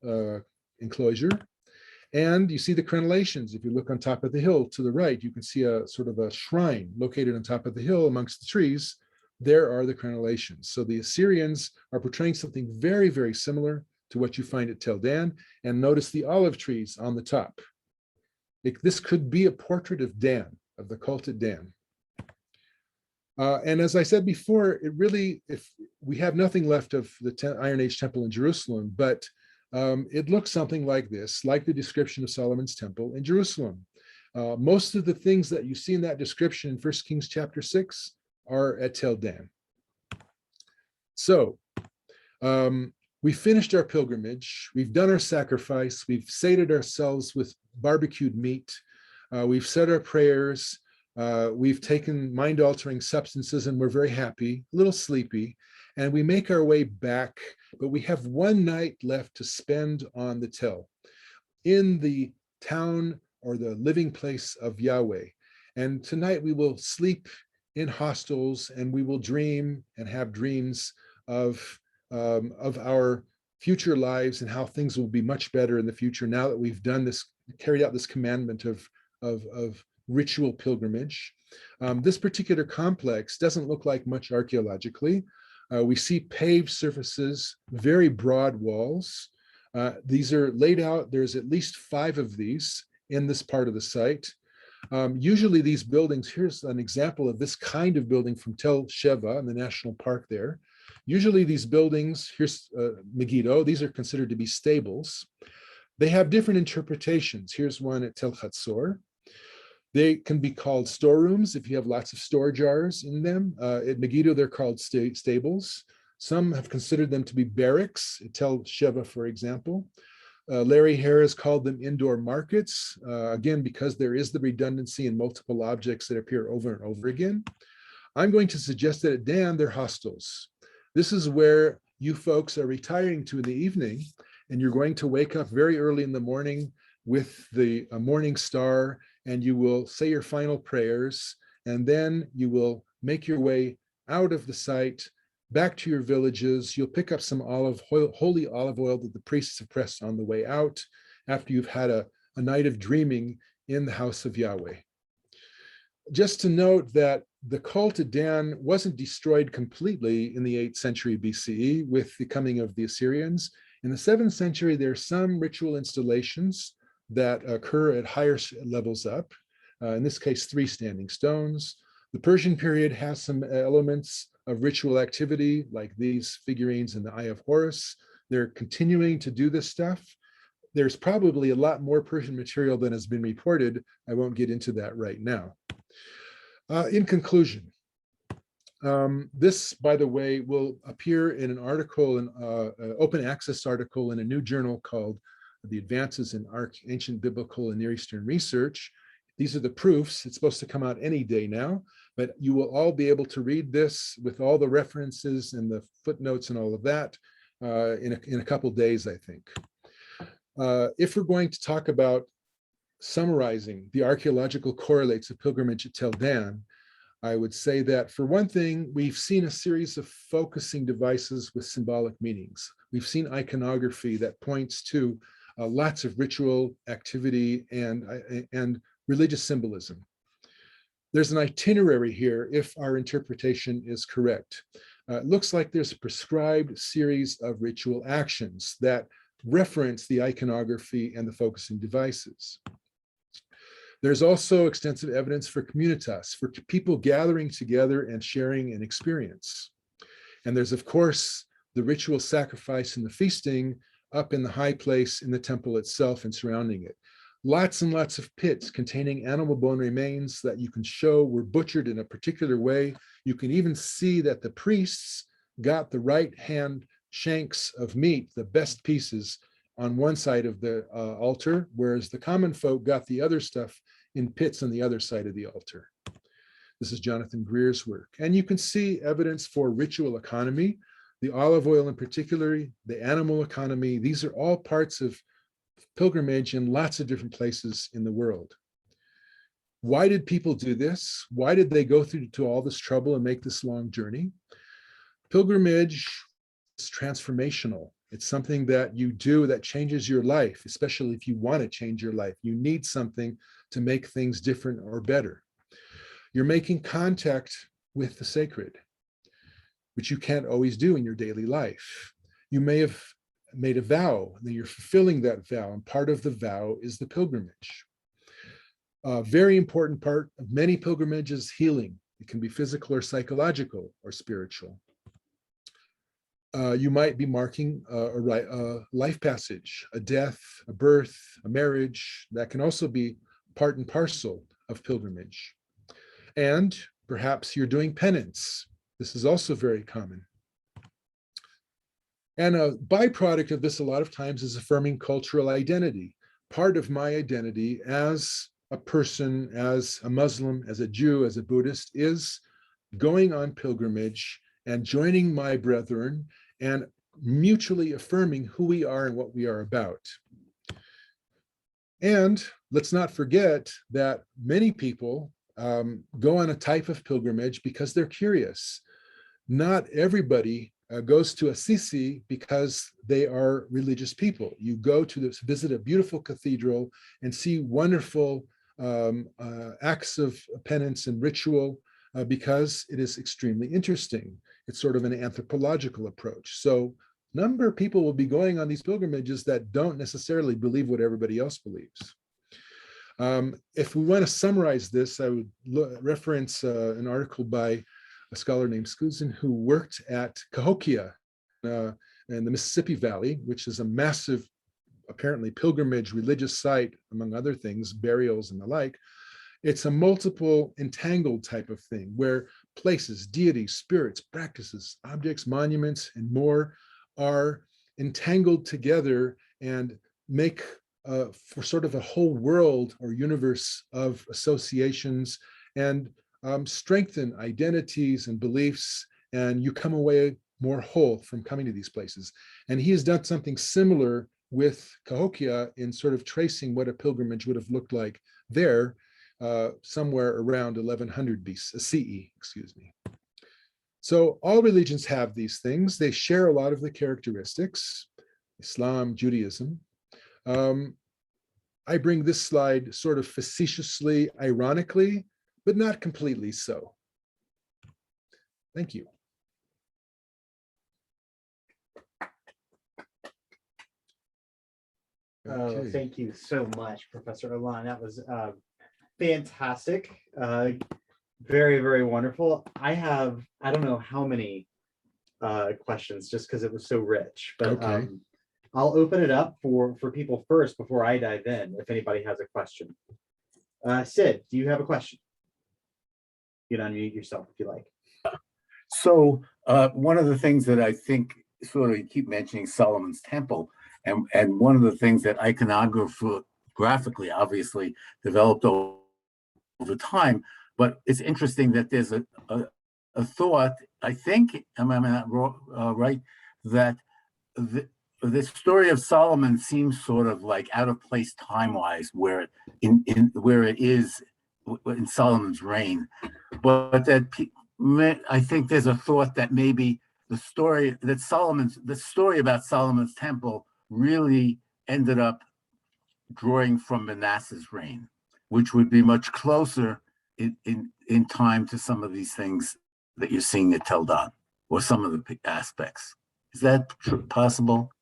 enclosure. And you see the crenellations. If you look on top of the hill to the right, you can see a sort of a shrine located on top of the hill amongst the trees. There are the crenellations. So the Assyrians are portraying something very, very similar to what you find at Tel Dan. And notice the olive trees on the top. This could be a portrait of Dan, of the cult at Dan. And as I said before, if we have nothing left of the Iron Age Temple in Jerusalem, but it looks something like this, like the description of Solomon's temple in Jerusalem. Most of the things that you see in that description in 1 Kings chapter 6 are at Tel Dan. So we finished our pilgrimage, we've done our sacrifice, we've sated ourselves with barbecued meat, we've said our prayers, we've taken mind-altering substances and we're very happy, a little sleepy, and we make our way back, but we have one night left to spend on the Tel, in the town or the living place of Yahweh. And tonight we will sleep in hostels and we will dream and have dreams of our future lives and how things will be much better in the future now that we've done this, carried out this commandment of ritual pilgrimage. This particular complex doesn't look like much archaeologically. We see paved surfaces, very broad walls. These are laid out. There's at least 5 of these in this part of the site. Usually these buildings, here's an example of this kind of building from Tel Sheva in the national park there. Usually these buildings, here's Megiddo, these are considered to be stables. They have different interpretations. Here's one at Tel Hatzor. They can be called storerooms if you have lots of store jars in them. At Megiddo, they're called stables. Some have considered them to be barracks, at Tel Sheva, for example. Larry Hare has called them indoor markets, again, because there is the redundancy in multiple objects that appear over and over again. I'm going to suggest that at Dan, they're hostels. This is where you folks are retiring to in the evening, and you're going to wake up very early in the morning with the morning star, and you will say your final prayers, and then you will make your way out of the site, back to your villages. You'll pick up some holy olive oil that the priests have pressed on the way out after you've had a night of dreaming in the house of Yahweh. Just to note that the cult at Dan wasn't destroyed completely in the 8th century BCE with the coming of the Assyrians. In the 7th century, there are some ritual installations that occur at higher levels up, in this case, 3 standing stones. The Persian period has some elements of ritual activity, like these figurines in the Eye of Horus. They're continuing to do this stuff. There's probably a lot more Persian material than has been reported. I won't get into that right now. In conclusion, this, by the way, will appear in an article, an open access article in a new journal called The Advances in Ancient Biblical and Near Eastern Research. These are the proofs. It's supposed to come out any day now, but you will all be able to read this with all the references and the footnotes and all of that in a couple days, I think. If we're going to talk about summarizing the archaeological correlates of pilgrimage at Tel Dan, I would say that, for one thing, we've seen a series of focusing devices with symbolic meanings. We've seen iconography that points to lots of ritual activity and religious symbolism. There's an itinerary here if our interpretation is correct. It looks like there's a prescribed series of ritual actions that reference the iconography and the focusing devices. There's also extensive evidence for communitas, for people gathering together and sharing an experience. And there's, of course, the ritual sacrifice and the feasting up in the high place in the temple itself and surrounding it. Lots and lots of pits containing animal bone remains that you can show were butchered in a particular way. You can even see that the priests got the right hand shanks of meat, the best pieces, on one side of the altar, whereas the common folk got the other stuff in pits on the other side of the altar. This is Jonathan Greer's work. And you can see evidence for ritual economy, the olive oil in particular, the animal economy. These are all parts of pilgrimage in lots of different places in the world. Why did people do this? Why did they go through to all this trouble and make this long journey? Pilgrimage is transformational. It's something that you do that changes your life, especially if you want to change your life. You need something to make things different or better. You're making contact with the sacred, which you can't always do in your daily life. You may have made a vow, and you're fulfilling that vow, and part of the vow is the pilgrimage. A very important part of many pilgrimages is healing. It can be physical or psychological or spiritual. You might be marking a life passage, a death, a birth, a marriage. That can also be part and parcel of pilgrimage. And perhaps you're doing penance. This is also very common. And a byproduct of this a lot of times is affirming cultural identity. Part of my identity as a person, as a Muslim, as a Jew, as a Buddhist, is going on pilgrimage and joining my brethren and mutually affirming who we are and what we are about. And let's not forget that many people go on a type of pilgrimage because they're curious. Not everybody goes to Assisi because they are religious people. You go to visit a beautiful cathedral and see wonderful acts of penance and ritual because it is extremely interesting. It's sort of an anthropological approach. So a number of people will be going on these pilgrimages that don't necessarily believe what everybody else believes. If we want to summarize this, I would reference an article by a scholar named Skuzin who worked at Cahokia in the Mississippi Valley, which is a massive, apparently pilgrimage religious site, among other things, burials and the like. It's a multiple entangled type of thing where places, deities, spirits, practices, objects, monuments, and more are entangled together and make for sort of a whole world or universe of associations and strengthen identities and beliefs, and you come away more whole from coming to these places. And he has done something similar with Cahokia in sort of tracing what a pilgrimage would have looked like there somewhere around 1100 CE, excuse me. So all religions have these things. They share a lot of the characteristics, Islam, Judaism. I bring this slide sort of facetiously, ironically, but not completely so. Thank you. Oh, Okay. thank you so much, Professor Ilan. That was fantastic. Very, very wonderful. I don't know how many questions just because it was so rich, but Okay. I'll open it up for people first before I dive in, if anybody has a question. Sid, do you have a question? You can unmute yourself if you like. So one of the things that I think sort of you keep mentioning Solomon's Temple, and one of the things that iconographically obviously developed over time, but it's interesting that there's a thought, I think, am I not right, that the story of Solomon seems sort of like out of place time-wise, where where it is in Solomon's reign, but that I think there's a thought that maybe the story about Solomon's temple really ended up drawing from Manasseh's reign, which would be much closer in time to some of these things that you're seeing at Tel Dan, or some of the aspects. Is that possible?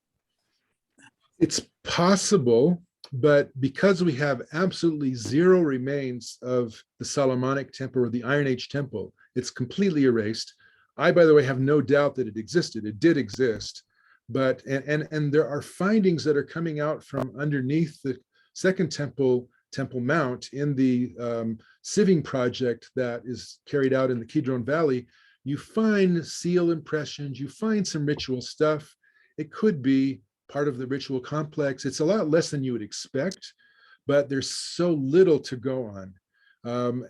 It's possible, but because we have absolutely zero remains of the Solomonic temple or the Iron Age temple, it's completely erased. I, by the way, have no doubt that it existed. It did exist, but and there are findings that are coming out from underneath the Second Temple Mount in the sieving project that is carried out in the Kidron Valley. You find seal impressions, you find some ritual stuff. It could be part of the ritual complex. It's a lot less than you would expect, but there's so little to go on.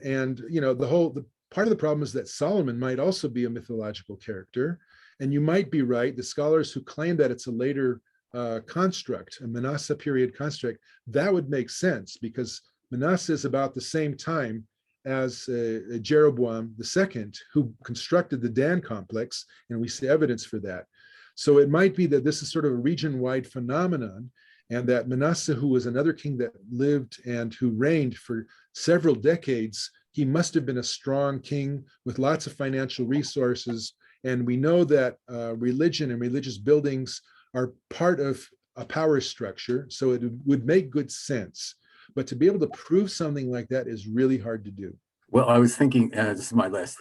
And you know, the part of the problem is that Solomon might also be a mythological character, and you might be right. The scholars who claim that it's a later construct, a Manasseh period construct, that would make sense because Manasseh is about the same time as Jeroboam II, who constructed the Dan complex, and we see evidence for that. So it might be that this is sort of a region-wide phenomenon, and that Manasseh, who was another king that lived and who reigned for several decades, he must have been a strong king with lots of financial resources. And we know that religion and religious buildings are part of a power structure, so it would make good sense. But to be able to prove something like that is really hard to do. Well, I was thinking, this is my last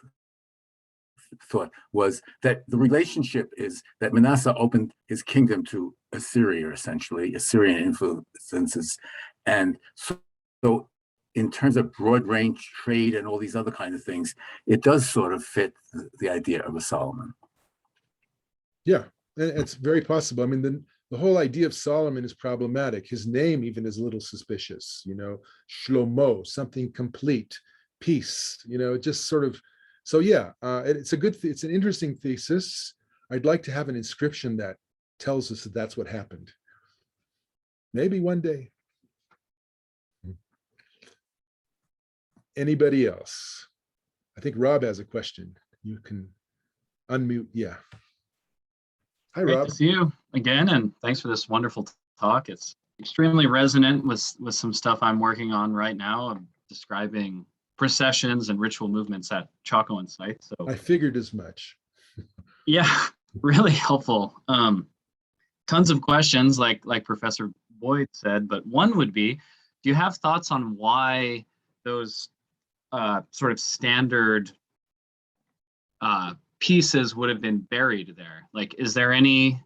thought, was that the relationship is that Manasseh opened his kingdom to Assyria, essentially, Assyrian influences. And so in terms of broad range trade and all these other kind of things, it does sort of fit the idea of a Solomon. Yeah, it's very possible. I mean, the whole idea of Solomon is problematic. His name even is a little suspicious, you know, Shlomo, something complete, peace, you know, just sort of. So yeah, it's an interesting thesis. I'd like to have an inscription that tells us that that's what happened. Maybe one day. Anybody else? I think Rob has a question. You can unmute. Yeah. Hi, Great Rob. to see you again, and thanks for this wonderful talk. It's extremely resonant with some stuff I'm working on right now. I'm describing processions and ritual movements at Chaco and site. So I figured as much. yeah, really helpful. Tons of questions, like Professor Boyd said, but one would be, do you have thoughts on why those sort of standard pieces would have been buried there? Like, is there any,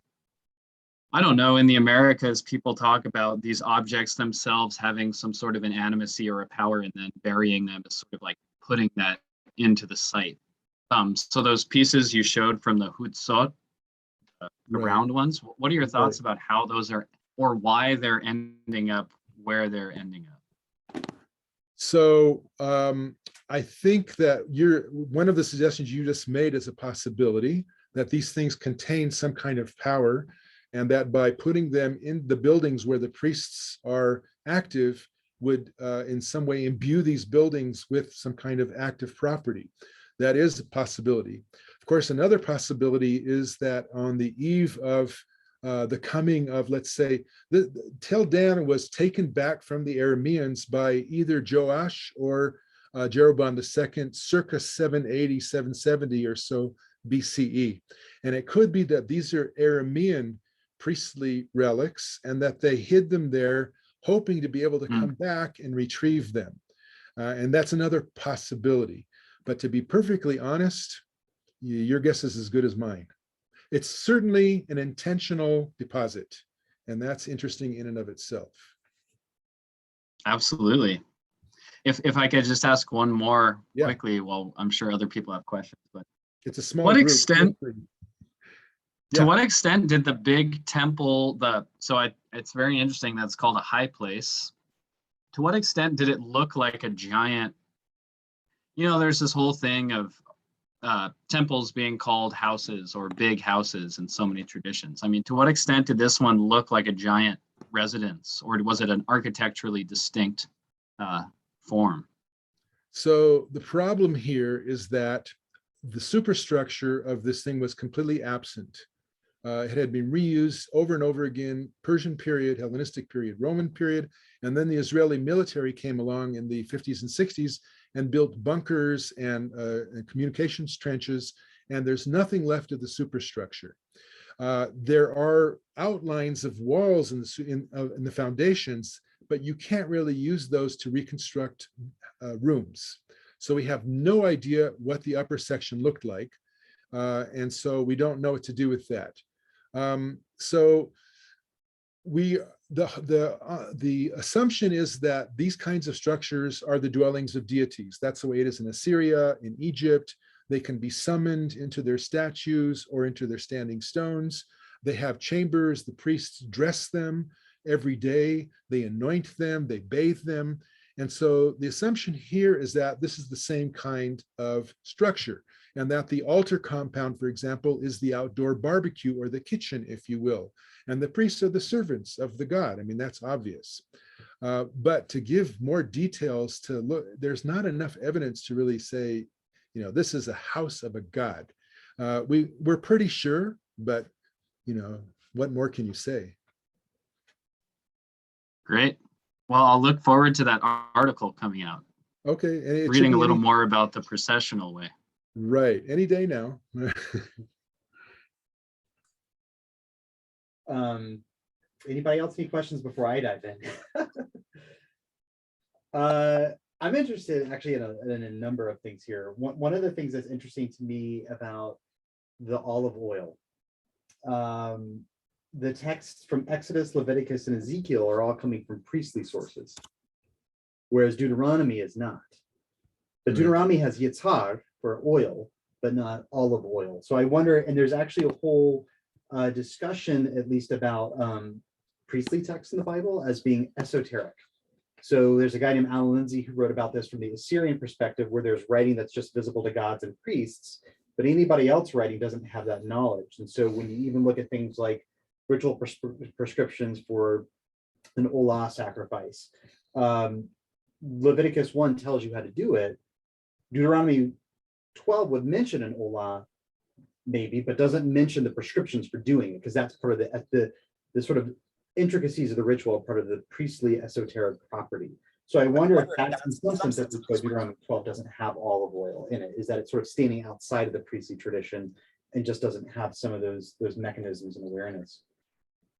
I don't know, in the Americas, people talk about these objects themselves having some sort of an animacy or a power, and then burying them is sort of like putting that into the site. So those pieces you showed from the Hutsot, the Right. round ones, what are your thoughts Right. about how those are, or why they're ending up where they're ending up? So I think that one of the suggestions you just made is a possibility that these things contain some kind of power, and that by putting them in the buildings where the priests are active would in some way imbue these buildings with some kind of active property. That is a possibility. Of course, another possibility is that on the eve of the coming of, let's say, Tel Dan was taken back from the Arameans by either Joash or Jeroboam II, circa 780, 770 or so BCE. And it could be that these are Aramean priestly relics and that they hid them there, hoping to be able to Mm. come back and retrieve them. And that's another possibility. But to be perfectly honest, your guess is as good as mine. It's certainly an intentional deposit, and that's interesting in and of itself. Absolutely. If I could just ask one more Yeah. quickly, well, I'm sure other people have questions, but It's a small what group. extent Yeah. to what extent did the big temple, it's very interesting that it's called a high place. To what extent did it look like a giant, there's this whole thing of temples being called houses or big houses in so many traditions. I mean, to what extent did this one look like a giant residence, or was it an architecturally distinct form? So the problem here is that the superstructure of this thing was completely absent. It had been reused over and over again, Persian period, Hellenistic period, Roman period, and then the Israeli military came along in the 50s and 60s and built bunkers and communications trenches, and there's nothing left of the superstructure. There are outlines of walls in the foundations, but you can't really use those to reconstruct rooms. So we have no idea what the upper section looked like, and so we don't know what to do with that. So the assumption is that these kinds of structures are the dwellings of deities. That's the way it is in Assyria, in Egypt. They can be summoned into their statues or into their standing stones. They have chambers. The priests dress them every day. They anoint them. They bathe them. And so the assumption here is that this is the same kind of structure, and that the altar compound, for example, is the outdoor barbecue or the kitchen, if you will. And the priests are the servants of the god. I mean, that's obvious. But to give more details to look, there's not enough evidence to really say, this is a house of a god. We're pretty sure, but what more can you say? Great. Well, I'll look forward to that article coming out. Okay. And reading a little more about the processional way. Right. Any day now. Anybody else need questions before I dive in? I'm interested actually in a number of things here. One of the things that's interesting to me about the olive oil, the texts from Exodus, Leviticus, and Ezekiel are all coming from priestly sources, whereas Deuteronomy is not. But Deuteronomy has yitzhar for oil, but not olive oil. So I wonder, and there's actually a whole discussion, at least about priestly texts in the Bible as being esoteric. So there's a guy named Alan Lindsay who wrote about this from the Assyrian perspective, where there's writing that's just visible to gods and priests, but anybody else writing doesn't have that knowledge. And so when you even look at things like ritual prescriptions for an olah sacrifice, Leviticus 1 tells you how to do it. Deuteronomy 12 would mention an olah, maybe, but doesn't mention the prescriptions for doing it, because that's part of the sort of intricacies of the ritual, part of the priestly esoteric property. So I wonder if that's in some sense that Deuteronomy 12 doesn't have olive oil in it, is that it's sort of standing outside of the priestly tradition and just doesn't have some of those mechanisms and awareness.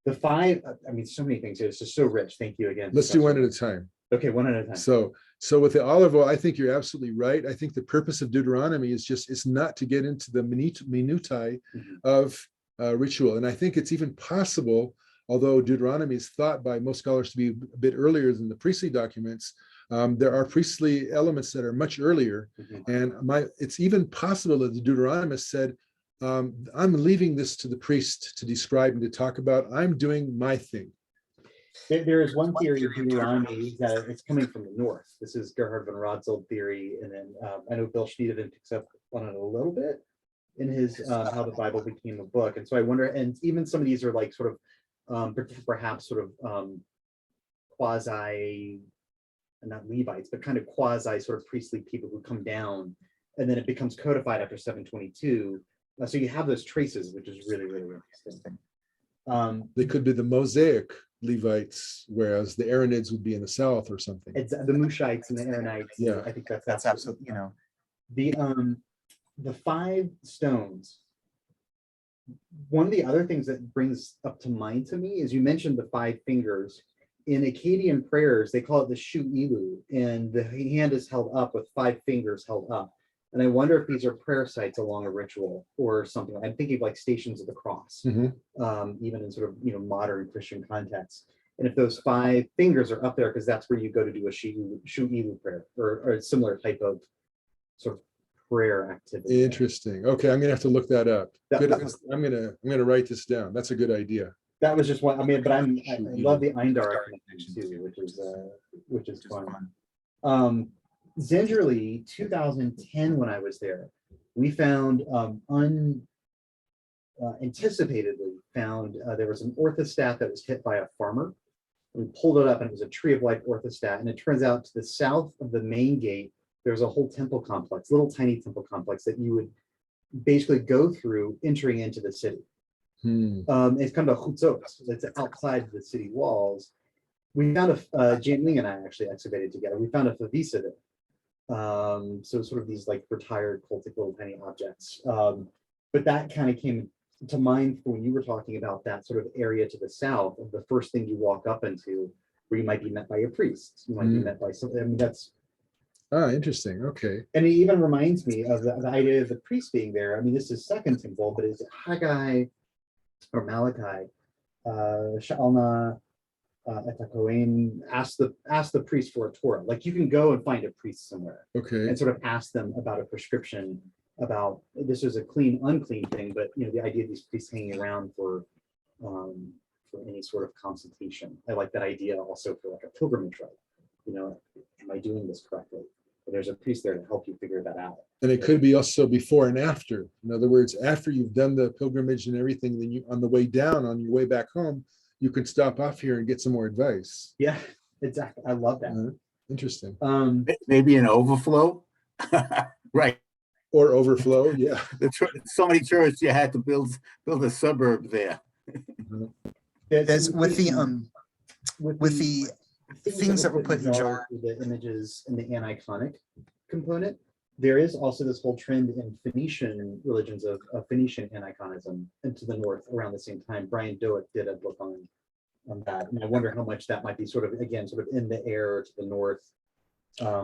The five, I mean, so many things here. It's just so rich. Thank you again. Let's do one at a time. Okay, one at a time. So with the olive oil, I think you're absolutely right. I think the purpose of Deuteronomy is not to get into the minutiae of ritual. And I think it's even possible, although Deuteronomy is thought by most scholars to be a bit earlier than the priestly documents, there are priestly elements that are much earlier. And it's even possible that the Deuteronomist said, I'm leaving this to the priest to describe and to talk about. I'm doing my thing. There is one theory of Deuteronomy that it's coming from the north. This is Gerhard von Rotzold theory, and then I know Bill Schneidevin picks up on it a little bit in his How the Bible Became a Book. And so I wonder, and even some of these are like sort of perhaps sort of quasi, not Levites, but kind of quasi sort of priestly people who come down, and then it becomes codified after 722. So you have those traces, which is really, really interesting. They could be the Mosaic Levites, whereas the Aaronids would be in the south or something. It's the Mushites and the Aaronites. Yeah, I think that's absolutely, the 5 stones one of the other things that brings up to mind to me is you mentioned the 5 fingers. In Akkadian prayers, they call it the shu ilu, and the hand is held up with 5 fingers held up. And I wonder if these are prayer sites along a ritual or something. I'm thinking of like Stations of the Cross, even in sort of, you know, modern Christian context. And if those 5 fingers are up there, because that's where you go to do a shu ilu prayer or a similar type of sort of prayer activity. Interesting. Okay, I'm gonna have to look that up. Good. That was- I'm gonna write this down. That's a good idea. That was just one. I mean, but I love the Eindar connection too, which is fun. Zingerly, 2010, when I was there, we found unanticipatedly found there was an orthostat that was hit by a farmer. We pulled it up, and it was a tree of life orthostat. And it turns out to the south of the main gate, there's a whole temple complex, little tiny temple complex that you would basically go through entering into the city. It's kind of a chutzot. It's outside the city walls. We found Jan Ling and I actually excavated together. We found a favisa there. So sort of these like retired cultic little tiny objects. But that kind of came to mind when you were talking about that sort of area to the south of the first thing you walk up into, where you might be met by a priest. You might be met by something. I mean, that's Interesting. Okay. and it even reminds me of the idea of the priest being there. I mean, this is second temple, but it's Haggai or Malachi, Sha'alna Etakoin, ask the priest for a Torah. Like you can go and find a priest somewhere Okay. and sort of ask them about a prescription about this is a clean, unclean thing, but you know, the idea of these priests hanging around for any sort of consultation. I like that idea also for like a pilgrimage rite. You know, am I doing this correctly? But there's a priest there to help you figure that out. And it could be also before and after. In other words, after you've done the pilgrimage and everything, then you, on the way down, on your way back home, you could stop off here and get some more advice. Yeah, exactly. I love that. Interesting. Maybe an overflow, right? Or overflow. Yeah. So many tourists, you had to build a suburb there. There's with the things that were put in jar. The images and the aniconic component. There is also this whole trend in Phoenician religions of Phoenician aniconism and to the north around the same time. Brian Doak did a book on that. And I wonder how much that might be sort of, again, sort of in the air to the north.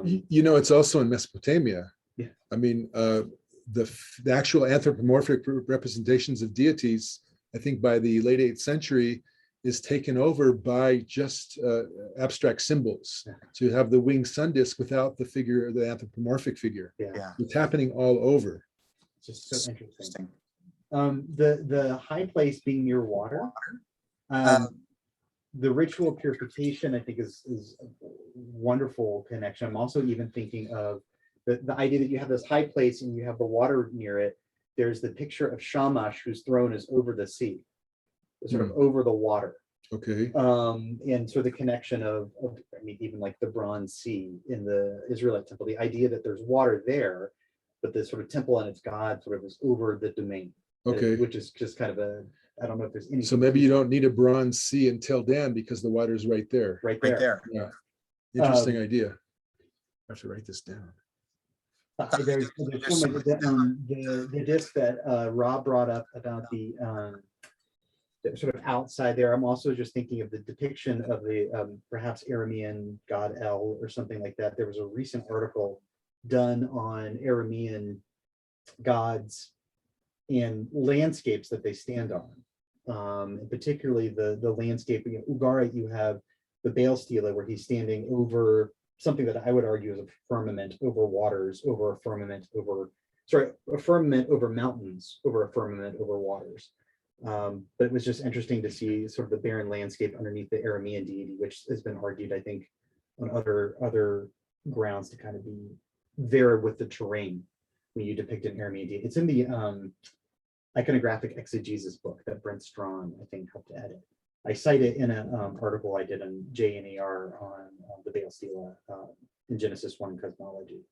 You know, it's also in Mesopotamia. Yeah. I mean, the actual anthropomorphic representations of deities, I think by the late 8th century, is taken over by just abstract symbols to have the winged sun disk without the figure, the anthropomorphic figure. Yeah. It's happening all over. It's just so interesting. The high place being near water. The ritual purification, I think, is a wonderful connection. I'm also even thinking of the idea that you have this high place and you have the water near it. There's the picture of Shamash, whose throne is over the sea, sort of over the water. Okay. And so the connection of, I mean, even like the Bronze Sea in the Israelite temple, the idea that there's water there, but the sort of temple and its god sort of is over the domain. Okay. Which is just kind of I don't know if there's any. So maybe you don't need a bronze sea in Tel Dan because the water's right there. Right Right there. Yeah. Interesting idea. I have to write this down. There's so many, the disc that Rob brought up about the sort of outside there. I'm also just thinking of the depiction of the perhaps Aramean god El or something like that. There was a recent article done on Aramean gods and landscapes that they stand on. And particularly the landscape, Ugarit, you have the Baal Stela where he's standing over something that I would argue is a firmament over waters, over a firmament over, a firmament over mountains, over a firmament over waters. But it was just interesting to see sort of the barren landscape underneath the Aramean deity, which has been argued, I think, on other grounds to kind of be there with the terrain when you depict an Aramean deity. It's in the iconographic exegesis book that Brent Strawn, I think, helped to edit. I cite it in an article I did on JNAR on the Baal Stela in Genesis 1 cosmology.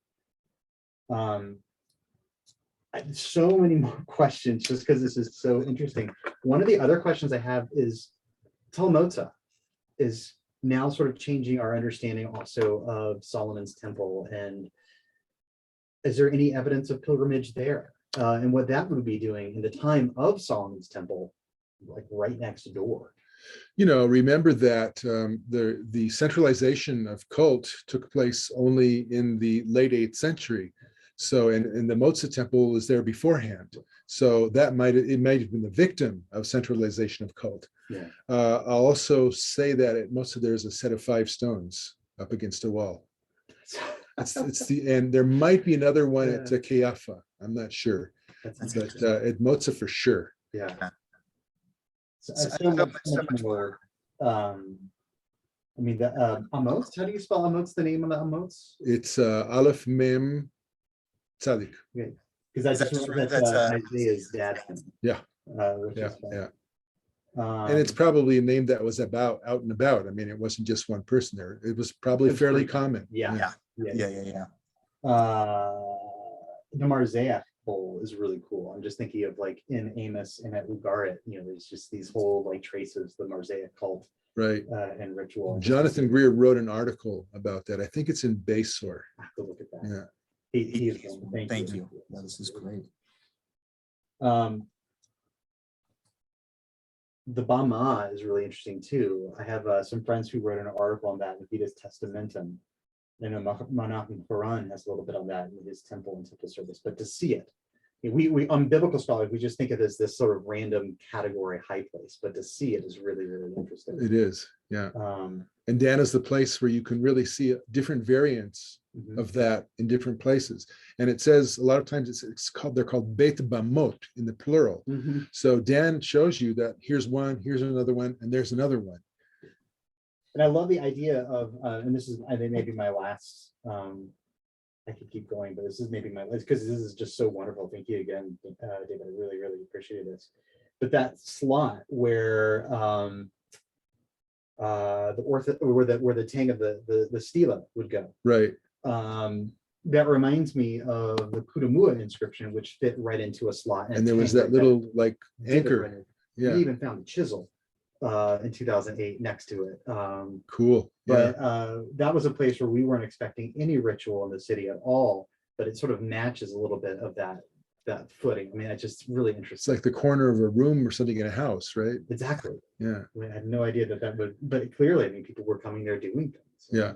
So many more questions just because this is so interesting. One of the other questions I have is Tel Motza is now sort of changing our understanding also of Solomon's temple. And is there any evidence of pilgrimage there? and what that would be doing in the time of Solomon's temple, like right next door. Remember that the centralization of cult took place only in the late 8th century. So, and the Moza temple was there beforehand. So that might have been the victim of centralization of cult. Yeah. I'll also say that at Moza there's a set of 5 stones up against a wall. And there might be another one at Keafa. I'm not sure, That's but at Moza for sure. yeah. So So much more. I mean, the Amos. How do you spell Amos? The name of the Amos? It's Aleph Mem Tzadik. Because I just remember that's Isaiah's dad. Yeah. Which Yeah, is fun. yeah. And it's probably a name that was out and about. I mean, it wasn't just one person there. It was probably It's fairly pretty- common. Yeah. Yeah. The Marzea bowl is really cool. I'm just thinking of like in Amos and at Ugarit, there's just these whole like traces, the Marzea cult Right. and ritual. Jonathan Greer wrote an article about that. I think it's in Basor. I have to look at that. Yeah. He is one. Thank you. Yeah, this is great. The Bama is really interesting too. I have some friends who wrote an article on that in Vidas Testamentum. I know Menachem Haran has a little bit on that in his temple and temple service, but to see it, we on biblical scholars, we just think of it as this sort of random category high place, but to see it is really, really interesting. It is. Yeah. Um, And Dan is the place where you can really see different variants mhm. of that in different places. And it says a lot of times they're called Beit Bamot in the plural. Mhm. So Dan shows you that here's one, here's another one, and there's another one. And I love the idea of, and this is, I think maybe my last, I could keep going, but this is maybe my last, because this is just so wonderful. Thank you again, David. I really, really appreciate this. But that slot where where the tang of the stela would go, Right. that reminds me of the Kudamua inscription, which fit right into a slot. And there was tang that little like divot anchor. right in. Yeah. We even found a chisel in 2008 next to it. Cool. Yeah. But that was a place where we weren't expecting any ritual in the city at all, but it sort of matches a little bit of that footing. I mean, it's just really It's interesting. like the corner of a room or something in a house, right? Exactly. Yeah. I mean, I had no idea that would, but clearly, I mean, people were coming there doing things. Yeah.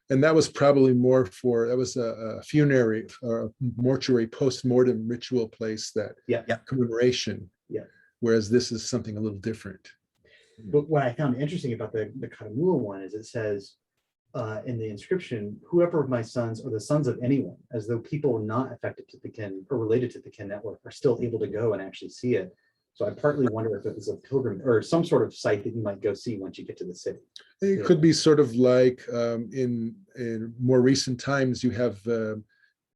And that was probably more that was a funerary or a mortuary post-mortem ritual place that commemoration. Yeah. Whereas this is something a little different. But what I found interesting about the Katamua one is it says in the inscription, whoever of my sons or the sons of anyone, as though people not affected to the kin or related to the kin network are still able to go and actually see it. So I partly wonder if it was a pilgrim or some sort of site that you might go see once you get to the city. It could be sort of like in more recent times, you have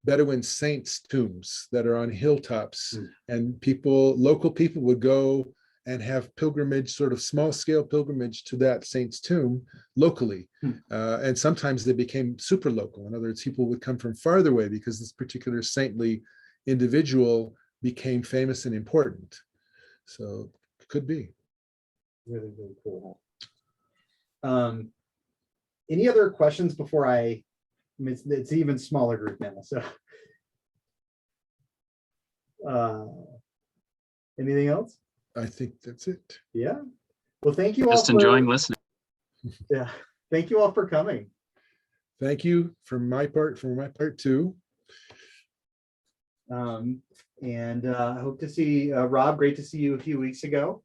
Bedouin saints' tombs that are on hilltops, and local people would go and have pilgrimage, sort of small scale pilgrimage to that saint's tomb locally. And sometimes they became super local. In other words, people would come from farther away because this particular saintly individual became famous and important. So it could be. Really, really cool. Any other questions before I mean, it's an even smaller group now, so. Anything else? I think that's it. Yeah. Well, thank you all. Just enjoying listening. Yeah. Thank you all for coming. Thank you for my part too. And I hope to see Rob. Great to see you a few weeks ago.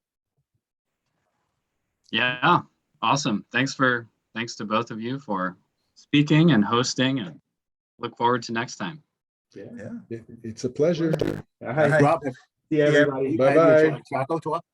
Yeah, awesome. Thanks to both of you for speaking and hosting, and look forward to next time. Yeah. Yeah. It's a pleasure. All right. Rob, See you, everybody. Bye-bye. Chaco talk?